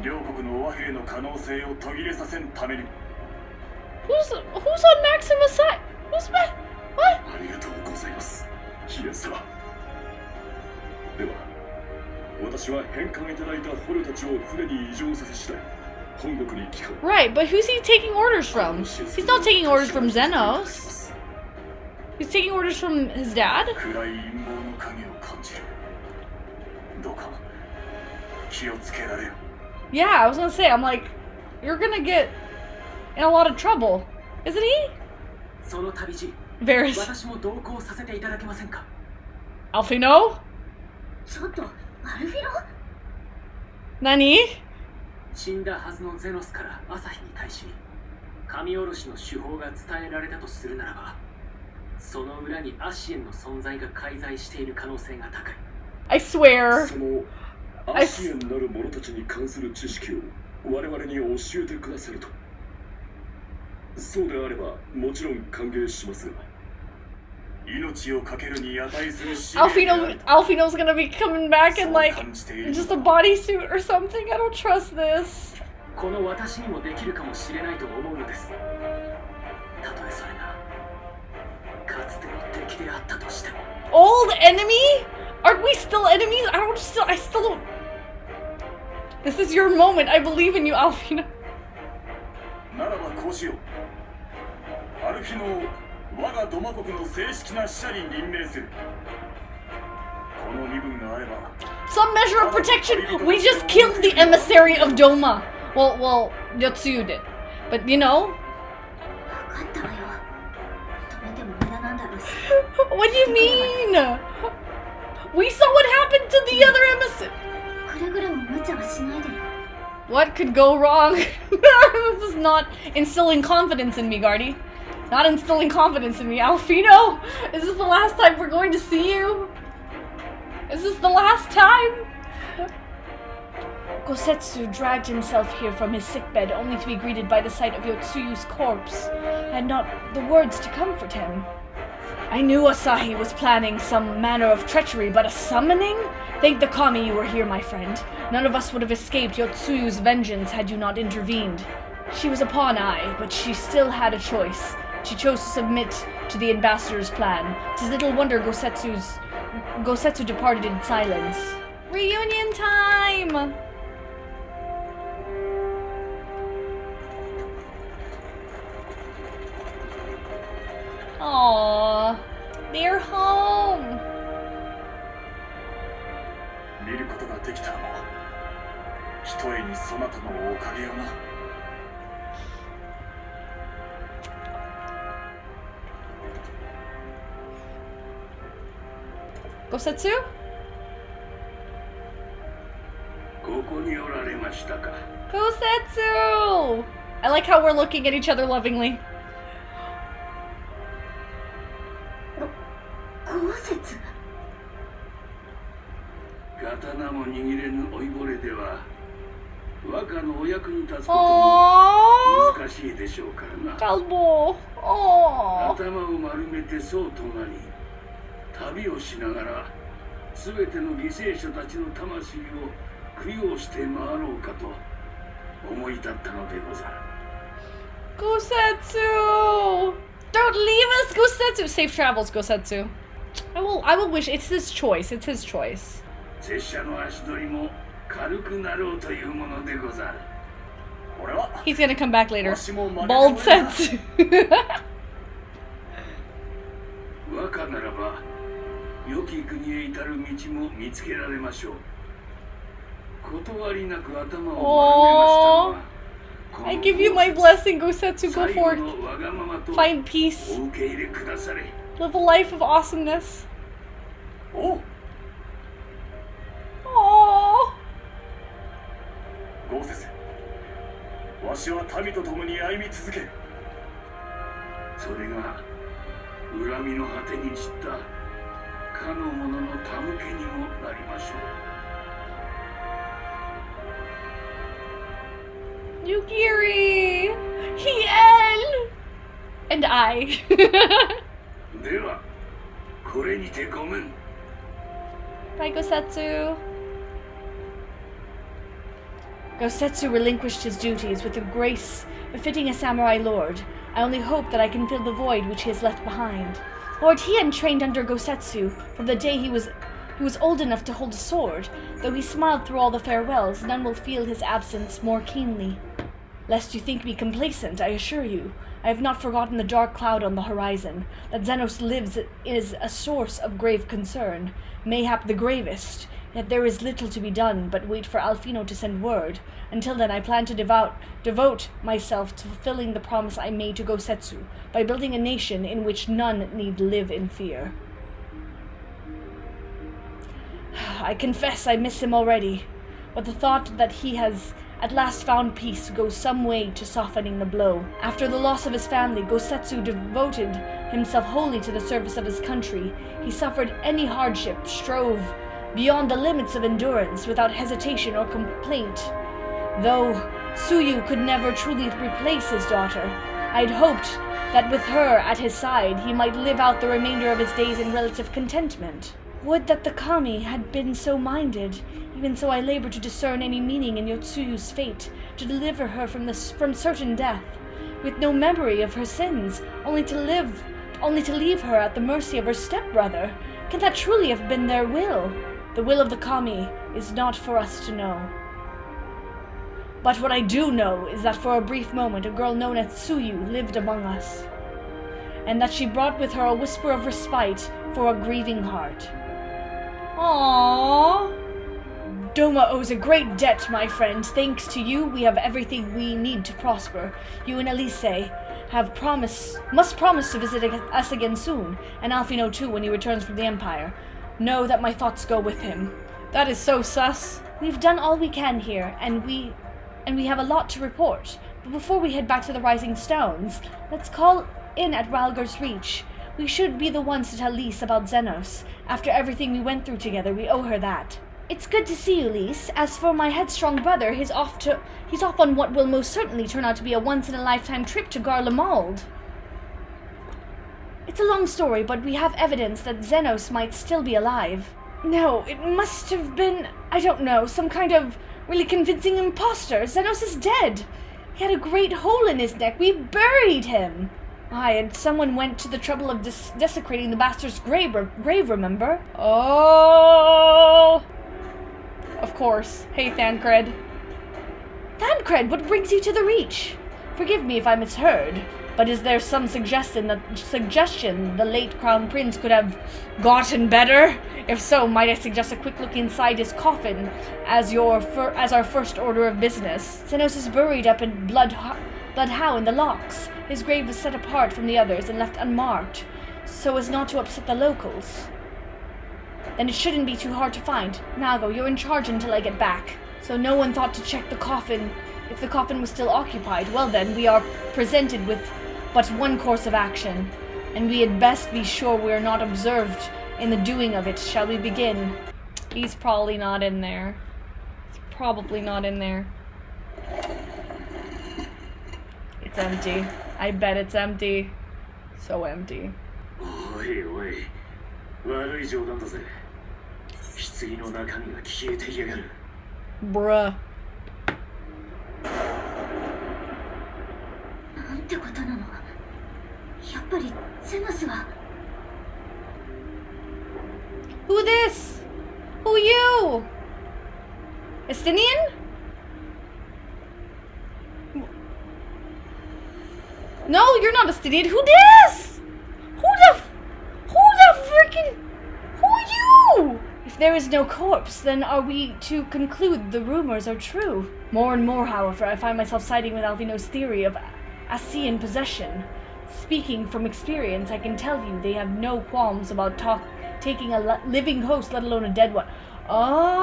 う。両国の和平の可能性を途切れさせんために。 Who's on Maxima's side? Who's What? ありがとうございます、ヒエ様。では私は返還いただいた捕虜たちを船に移乗させ次第 Right, but who's he taking orders from? He's not taking orders from Xenos. He's taking orders from his dad? Yeah, I was gonna say, I'm like, you're gonna get in a lot of trouble. Isn't he? Varys. Alfino? ちょっとアルフィノ Nani? 死んだはずのゼノスから朝日に対し神おろしの手法が伝えられたとするならばその裏にアシエンの存在が介在している可能性が高い I swear. そのアシエンなる者たちに関する知識を我々に教えてくださるとそうであればもちろん歓迎しますが Alfino's gonna be coming back in like just a bodysuit or something. I don't trust this. この私にもできるかもしれないと思うのです。たとえそれがかつての敵であったとしても。Old enemy? Aren't we still enemies? I still don't. This is your moment. I believe in you, Alfino. ならばこうしよう。アルフィノを我がドマ国の正式な使者に任命する。この身分があれば。Some measure of protection. We just killed the emissary of Doma. Well, Yotsuyu did. But you know. What do you mean? We saw what happened to the other emissary. What could go wrong? This is not instilling confidence in me, Guardy. Not instilling confidence in me. Alfino, is this the last time we're going to see you? Is this the last time? Gosetsu dragged himself here from his sickbed only to be greeted by the sight of Yotsuyu's corpse, and not the words to comfort him. I knew Asahi was planning some manner of treachery, but a summoning? Thank the kami you were here, my friend. None of us would have escaped Yotsuyu's vengeance had you not intervened. She was a pawn, aye, but she still had a choice. She chose to submit to the ambassador's plan. 'Tis little wonder Gosetsu departed in silence. Reunion time! Aww, they're home. 見ることができたのもひとえにそなたのおかげよな。Gosetsu? ここにおられましたか。 Gosetsu! I like how we're looking at each other lovingly. 刀も握れぬ老いぼれでは和歌のお役に立つことも難しいでしょうからな。Calbo. Aww. 頭を丸めてそうとなり旅をしながらすべての犠牲者たちの魂を供養して回ろうかと思い立ったのでござる。 Gosetsu! Don't leave us, Gosetsu! Safe travels, Gosetsu. I will wish. It's his choice. It's his choice. 拙者の足取りも軽くなろうというものでござる。 He's gonna come back later. Bald Setsu. 和歌ならば良き国へ至る道も見つけられましょう。断りなく頭を丸めましたのは I give you my blessing, Gosetsu. Go 最後 forth. のわがままと Find peace. お受け入れくだされ。 Live a life of awesomeness. おう Aww. ゴーセス、わしは民と共に歩み続け。それが恨みの果てに散ったかの者の手向けにもなりましょう。 Yukiri! Hien! And I. ではこれにてごめん。 Bye, Gosetsu. Gosetsu relinquished his duties with a grace befitting a samurai lord. I only hope that I can fill the void which he has left behind. Lord Hien trained under Gosetsu from the day he was old enough to hold a sword. Though he smiled through all the farewells, none will feel his absence more keenly. Lest you think me complacent, I assure you, I have not forgotten the dark cloud on the horizon. That Xenos lives is a source of grave concern, mayhap the gravest. Yet there is little to be done but wait for Alfino to send word. Until then, I plan to devote myself to fulfilling the promise I made to Gosetsu, by building a nation in which none need live in fear. I confess I miss him already, but the thought that he has at last found peace goes some way to softening the blow. After the loss of his family, Gosetsu devoted himself wholly to the service of his country. He suffered any hardship, strove beyond the limits of endurance, without hesitation or complaint. Though Tsuyu could never truly replace his daughter, I'd hoped that with her at his side, he might live out the remainder of his days in relative contentment. Would that the kami had been so minded. Even so, I labor to discern any meaning in Yotsuyu's fate, to deliver her from certain death, with no memory of her sins, only to leave her at the mercy of her stepbrother. Can that truly have been their will? The will of the kami is not for us to know. But what I do know is that for a brief moment a girl known as Tsuyu lived among us, and that she brought with her a whisper of respite for a grieving heart. Aww. Doma owes a great debt, my friend. Thanks to you, we have everything we need to prosper. You and Elise must promise to visit us again soon, and Alfino too when he returns from the Empire. Know that my thoughts go with him. That is so sus. We've done all we can here, and we have a lot to report. But before we head back to the Rising Stones, let's call in at Ralger's Reach. We should be the ones to tell Lise about Xenos. After everything we went through together, we owe her that. It's good to see you, Lise. As for my headstrong brother, he's off on what will most certainly turn out to be a once-in-a-lifetime trip to Garlemald. It's a long story, but we have evidence that Xenos might still be alive. No, it must have been, I don't know, some kind of really convincing imposter. Xenos is dead. He had a great hole in his neck. We buried him. Aye, and someone went to the trouble of desecrating the bastard's grave, remember? Oh! Of course. Hey, Thancred. Thancred, what brings you to the Reach? Forgive me if I misheard, but is there some suggestion the late Crown Prince could have gotten better? If so, might I suggest a quick look inside his coffin as our first order of business? Xenos is buried up in Bloodhow in the Locks. His grave was set apart from the others and left unmarked, so as not to upset the locals. Then it shouldn't be too hard to find. Nago, you're in charge until I get back. So no one thought to check the coffin. If the coffin was still occupied, well then, we are presented with but one course of action, and we had best be sure we are not observed in the doing of it. Shall we begin? He's probably not in there. He's probably not in there. It's empty. I bet it's empty. So empty. Oi, oi. 悪い冗談だぜ。棺の中身が消えてやがる。Bruh. なんてことなの。やっぱりゼノスは。Who this? Who you? Estinian? No, you're not Estinian. Who this? Who the freaking? Who are you? If there is no corpse, then are we to conclude the rumors are true? More and more, however, I find myself siding with Alvino's theory of Asian possession. Speaking from experience, I can tell you they have no qualms about taking a living host, let alone a dead one. Oh!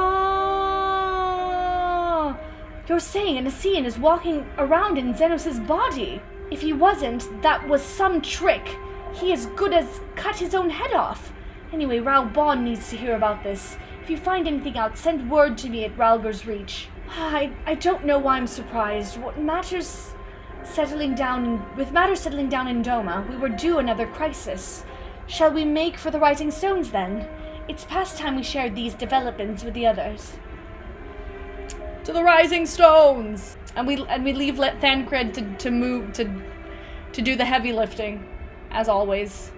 You're saying an Asian is walking around in Xenos' body? If he wasn't, that was some trick. He as good as cut his own head off. Anyway, Rao Bond needs to hear about this. If you find anything out, send word to me at Ralger's Reach. I don't know why I'm surprised. With matters settling down in Doma, we were due another crisis. Shall we make for the Rising Stones then? It's past time we shared these developments with the others. To the Rising Stones! And we leave Thancred to do the heavy lifting, as always.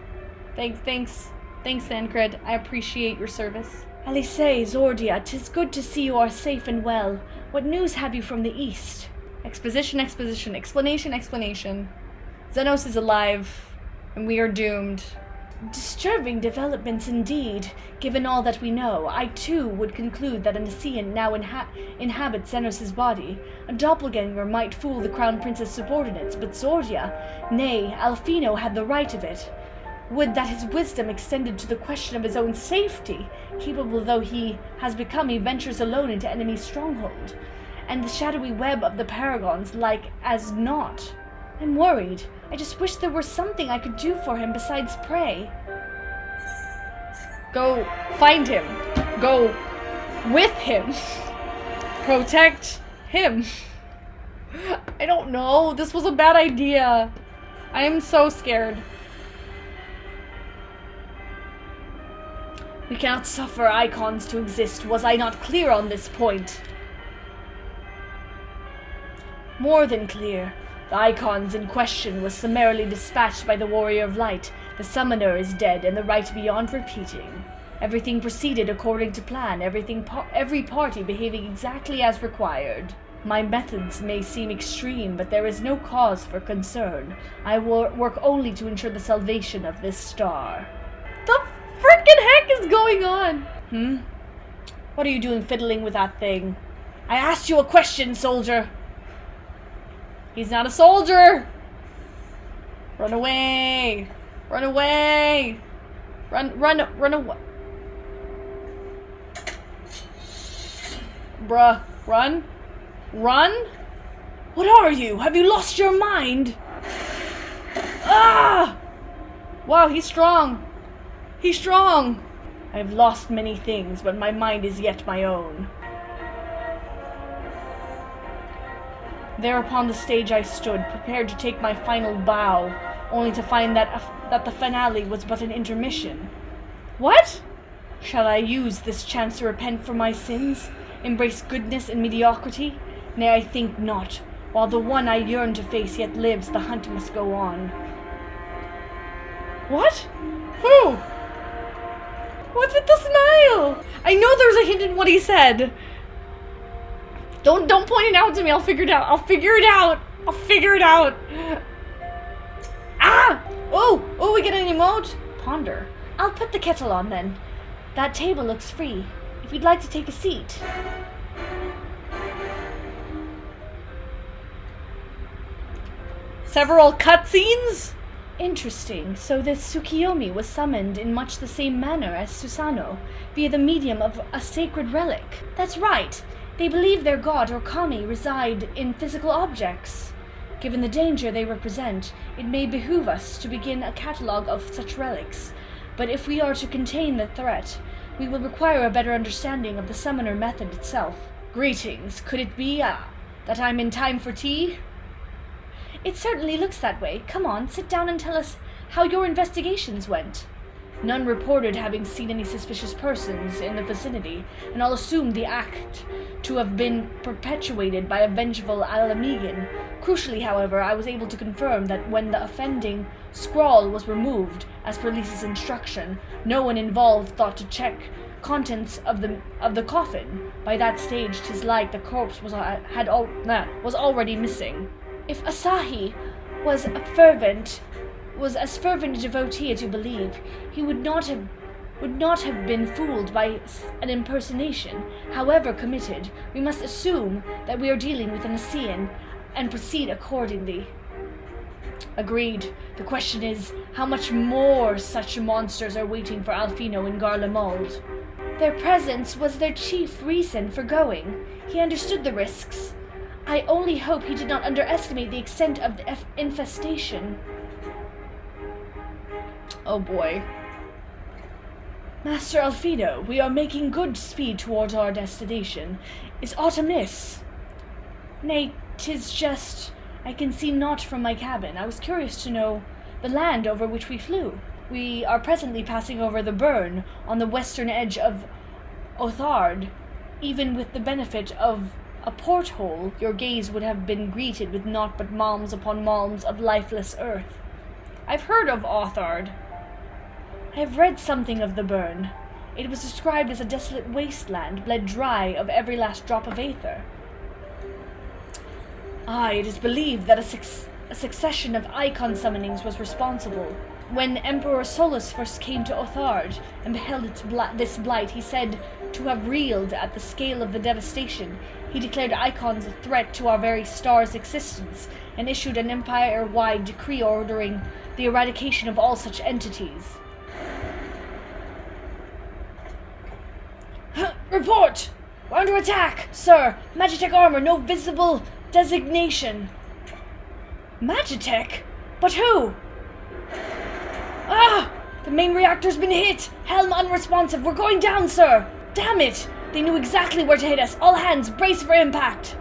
Thanks, Thancred. I appreciate your service. Elise, Zordia, 'tis good to see you are safe and well. What news have you from the east? Exposition, exposition, explanation, explanation. Xenos is alive, and we are doomed. Disturbing developments indeed, given all that we know. I too would conclude that an Ascian now inhabits Xenos' body. A doppelganger might fool the Crown Prince's subordinates, but Zordia, nay, Alfino had the right of it. Would that his wisdom extended to the question of his own safety. Capable though he has become, he ventures alone into enemy stronghold, and the shadowy web of the Paragons like as naught. I'm worried. I just wish there were something I could do for him besides pray. Go find him. Go with him. Protect him. I don't know. This was a bad idea. I am so scared. We cannot suffer icons to exist. Was I not clear on this point? More than clear. The icons in question was summarily dispatched by the Warrior of Light. The Summoner is dead, and the right beyond repeating. Everything proceeded according to plan, every party behaving exactly as required. My methods may seem extreme, but there is no cause for concern. I will work only to ensure the salvation of this star. The frickin' heck is going on? What are you doing fiddling with that thing? I asked you a question, soldier. He's not a soldier! Run away! Run away! Run away! Bruh, run? Run? What are you? Have you lost your mind? Ah! Wow, he's strong. He's strong. I've lost many things, but my mind is yet my own. There upon the stage I stood, prepared to take my final bow, only to find that the finale was but an intermission. What? Shall I use this chance to repent for my sins? Embrace goodness and mediocrity? Nay, I think not. While the one I yearn to face yet lives, the hunt must go on. What? Who? What's with the smile? I know there's a hint in what he said. Don't point it out to me. I'll figure it out. I'll figure it out. I'll figure it out. Ah! Oh, we get an emote. Ponder. I'll put the kettle on then. That table looks free. If you'd like to take a seat. Several cutscenes? Interesting. So this Tsukiyomi was summoned in much the same manner as Susanoo, via the medium of a sacred relic. That's right. They believe their god or kami reside in physical objects. Given the danger they represent, it may behoove us to begin a catalogue of such relics. But if we are to contain the threat, we will require a better understanding of the summoner method itself. Greetings. Could it be, that I'm in time for tea? It certainly looks that way. Come on, sit down and tell us how your investigations went. None reported having seen any suspicious persons in the vicinity, and I'll assume the act to have been perpetuated by a vengeful Alamegan. Crucially, however, I was able to confirm that when the offending scrawl was removed, as per Lisa's instruction, no one involved thought to check contents of the coffin. By that stage, 'tis like the corpse was already missing. If Asahi was as fervent a devotee as you believe, he would not have been fooled by an impersonation. However committed, we must assume that we are dealing with an Ascian and proceed accordingly. Agreed. The question is, how much more such monsters are waiting for Alfino in Garlemald? Their presence was their chief reason for going. He understood the risks. I only hope he did not underestimate the extent of the infestation. Oh boy. Master Alfino, we are making good speed towards our destination. Is aught amiss? Nay, 'tis just... I can see naught from my cabin. I was curious to know the land over which we flew. We are presently passing over the burn on the western edge of Othard. Even with the benefit of a porthole, your gaze would have been greeted with naught but malms upon malms of lifeless earth. I've heard of Othard. I have read something of the burn. It was described as a desolate wasteland, bled dry of every last drop of aether. Aye, it is believed that a succession of icon summonings was responsible. When Emperor Solus first came to Othard and beheld this blight, he said to have reeled at the scale of the devastation. He declared icons a threat to our very star's existence and issued an empire-wide decree ordering the eradication of all such entities. Report! We're under attack, sir! Magitech armor, no visible designation. Magitech? But who? Ah! The main reactor's been hit! Helm unresponsive, we're going down, sir! Damn it! They knew exactly where to hit us. All hands, brace for impact!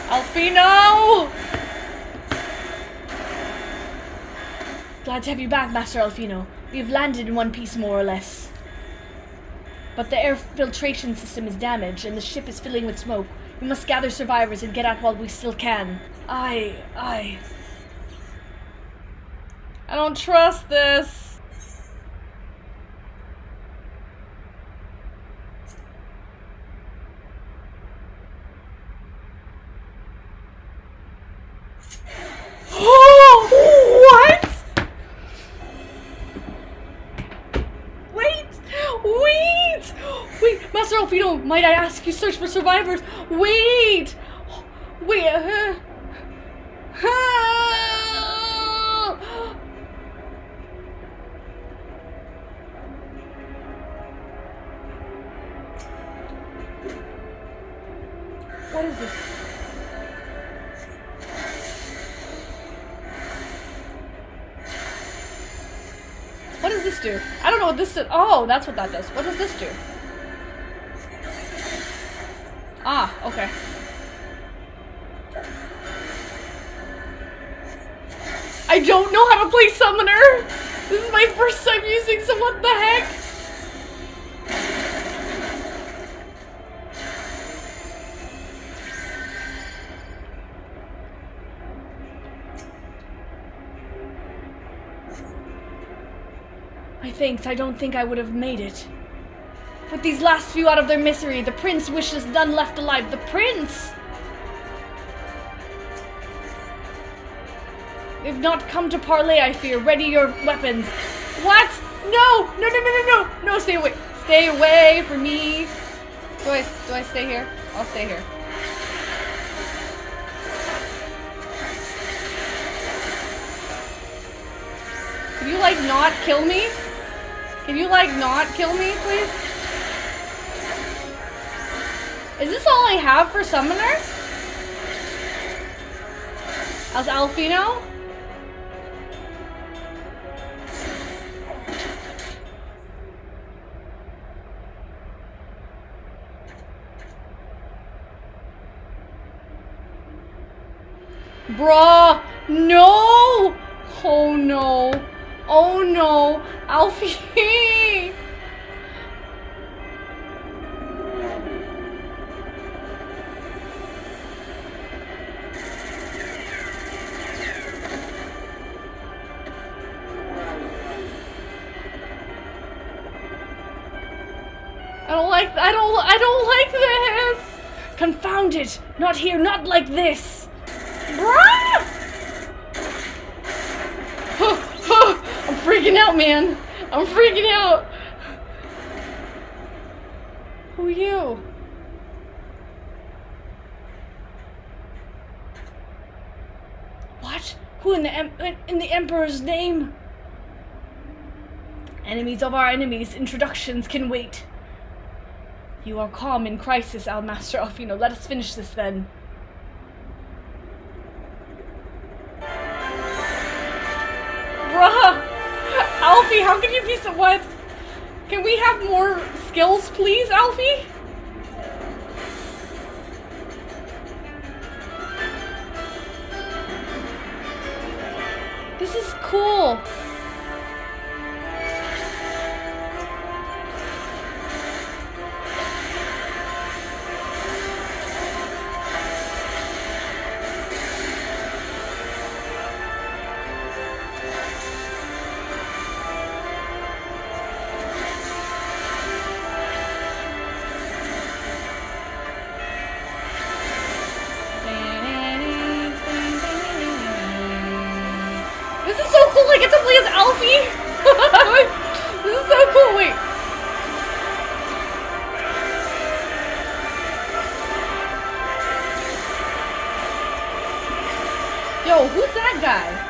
Alfino! Glad to have you back, Master Alfino. We've landed in one piece, more or less. But the air filtration system is damaged, and the ship is filling with smoke. We must gather survivors and get out while we still can. I don't trust this. What? Wait, Master Alfino, might I ask you search for survivors? Wait! What is this? What does this do? I don't know what this does. Oh, that's what that does. What does this do? Ah, okay. I don't know how to play Summoner! This is my first time using, so what the heck? I don't think I would have made it. With these last few out of their misery, the prince wishes none left alive. The prince! They've not come to parley, I fear. Ready your weapons. What? No! No! No, stay away. Stay away from me. Do I stay here? I'll stay here. Can you, like, not kill me? Can you, like, not kill me, please? Is this all I have for Summoner? As Alfino? Bruh! No! Oh no! Oh no! Alfie! I don't like this! Confound it! Not here, not like this! Bruh! I'm freaking out, man! I'm freaking out! Who are you? What? Who in the Emperor's name? Enemies of our enemies, introductions can wait. You are calm in crisis, Master Alfino. Let us finish this then. Bruh! Alfie, how can you be so what? Can we have more skills, please, Alfie? This is cool. cool, I get to play as Alfie! This is so cool, wait. Yo, who's that guy?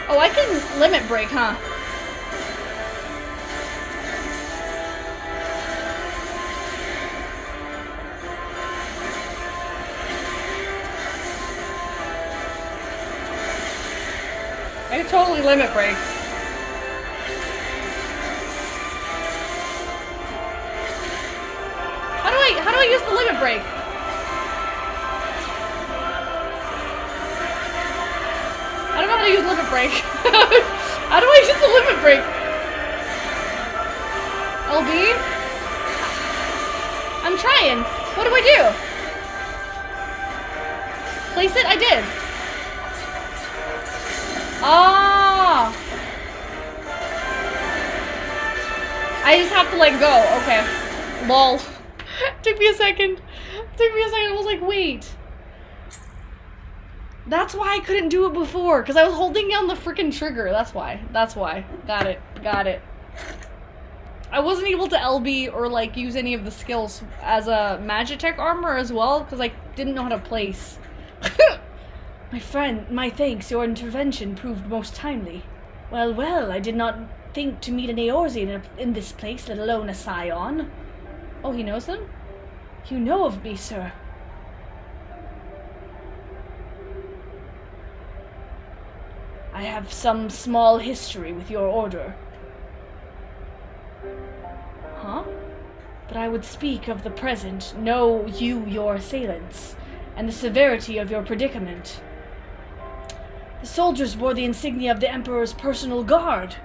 Oh, I can limit break, huh? I can totally limit break. How do I use the limit break? I don't know how to use limit break. How do I use the limit break? LB? I'm trying. What do I do? Place it? I did. Ah! I just have to let go. Okay. Lol. Took me a second. I was like, wait. That's why I couldn't do it before, because I was holding down the freaking trigger. That's why. Got it. I wasn't able to LB or like use any of the skills as a Magitech armor as well, because I didn't know how to place. My friend, my thanks, your intervention proved most timely. Well, I did not think to meet an Eorzean in this place, let alone a Scion. Oh, he knows them? You know of me, sir. I have some small history with your order. Huh? But I would speak of the present, know you your assailants, and the severity of your predicament. The soldiers wore the insignia of the Emperor's personal guard.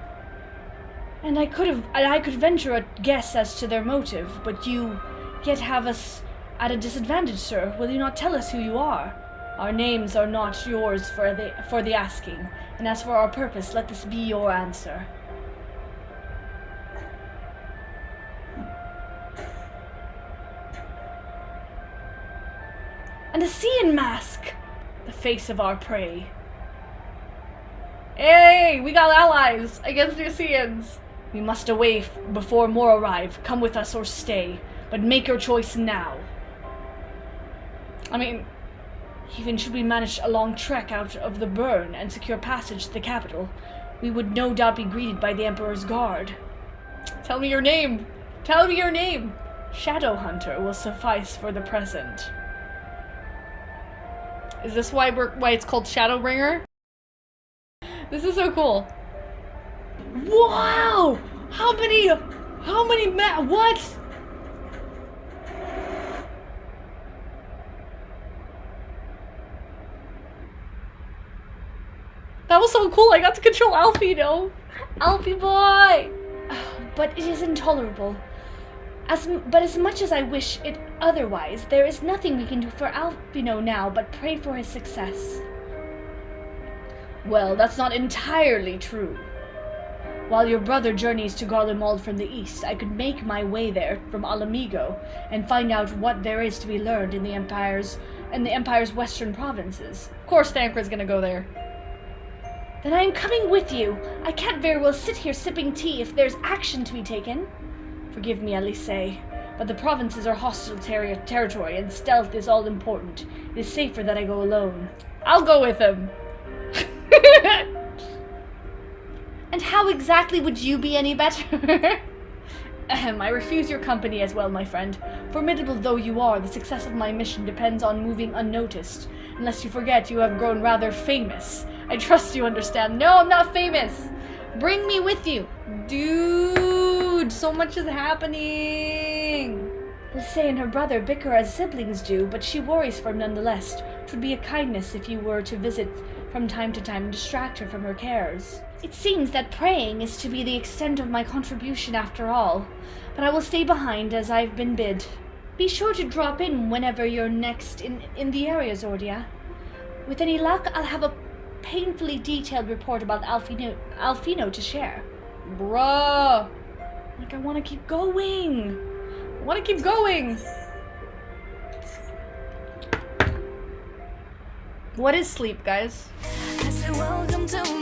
And I could venture a guess as to their motive, but you yet have us at a disadvantage, sir. Will you not tell us who you are? Our names are not yours for the asking, and as for our purpose, let this be your answer. And a Cian mask! The face of our prey. Hey, we got allies against the Cians. We must away before more arrive. Come with us or stay, but make your choice now. I mean, even should we manage a long trek out of the burn and secure passage to the capital, we would no doubt be greeted by the Emperor's guard. Tell me your name! Tell me your name! Shadowhunter will suffice for the present. Is this why it's called Shadowbringer? This is so cool. Wow! How many what? That was so cool. I got to control Alfie, though. Alfie boy! But it is intolerable. But as much as I wish it otherwise, there is nothing we can do for Alfino now but pray for his success. Well, that's not entirely true. While your brother journeys to Garlemald from the east, I could make my way there from Alamigo and find out what there is to be learned in the Empire's western provinces. Of course Thancred's gonna go there. Then I am coming with you. I can't very well sit here sipping tea if there's action to be taken. Forgive me, Alice, but the provinces are hostile territory and stealth is all important. It is safer that I go alone. I'll go with him. And how exactly would you be any better? I refuse your company as well, my friend. Formidable though you are, the success of my mission depends on moving unnoticed. Unless you forget, you have grown rather famous. I trust you understand. No, I'm not famous. Bring me with you. Dude, so much is happening. Alice and her brother bicker as siblings do, but she worries for him nonetheless. 'Twould be a kindness if you were to visit from time to time and distract her from her cares. It seems that praying is to be the extent of my contribution after all, but I will stay behind as I've been bid. Be sure to drop in whenever you're next in the area, Zordia. With any luck, I'll have a painfully detailed report about Alfino to share. Bruh! Like, I want to keep going! I want to keep going! What is sleep, guys? I said, welcome to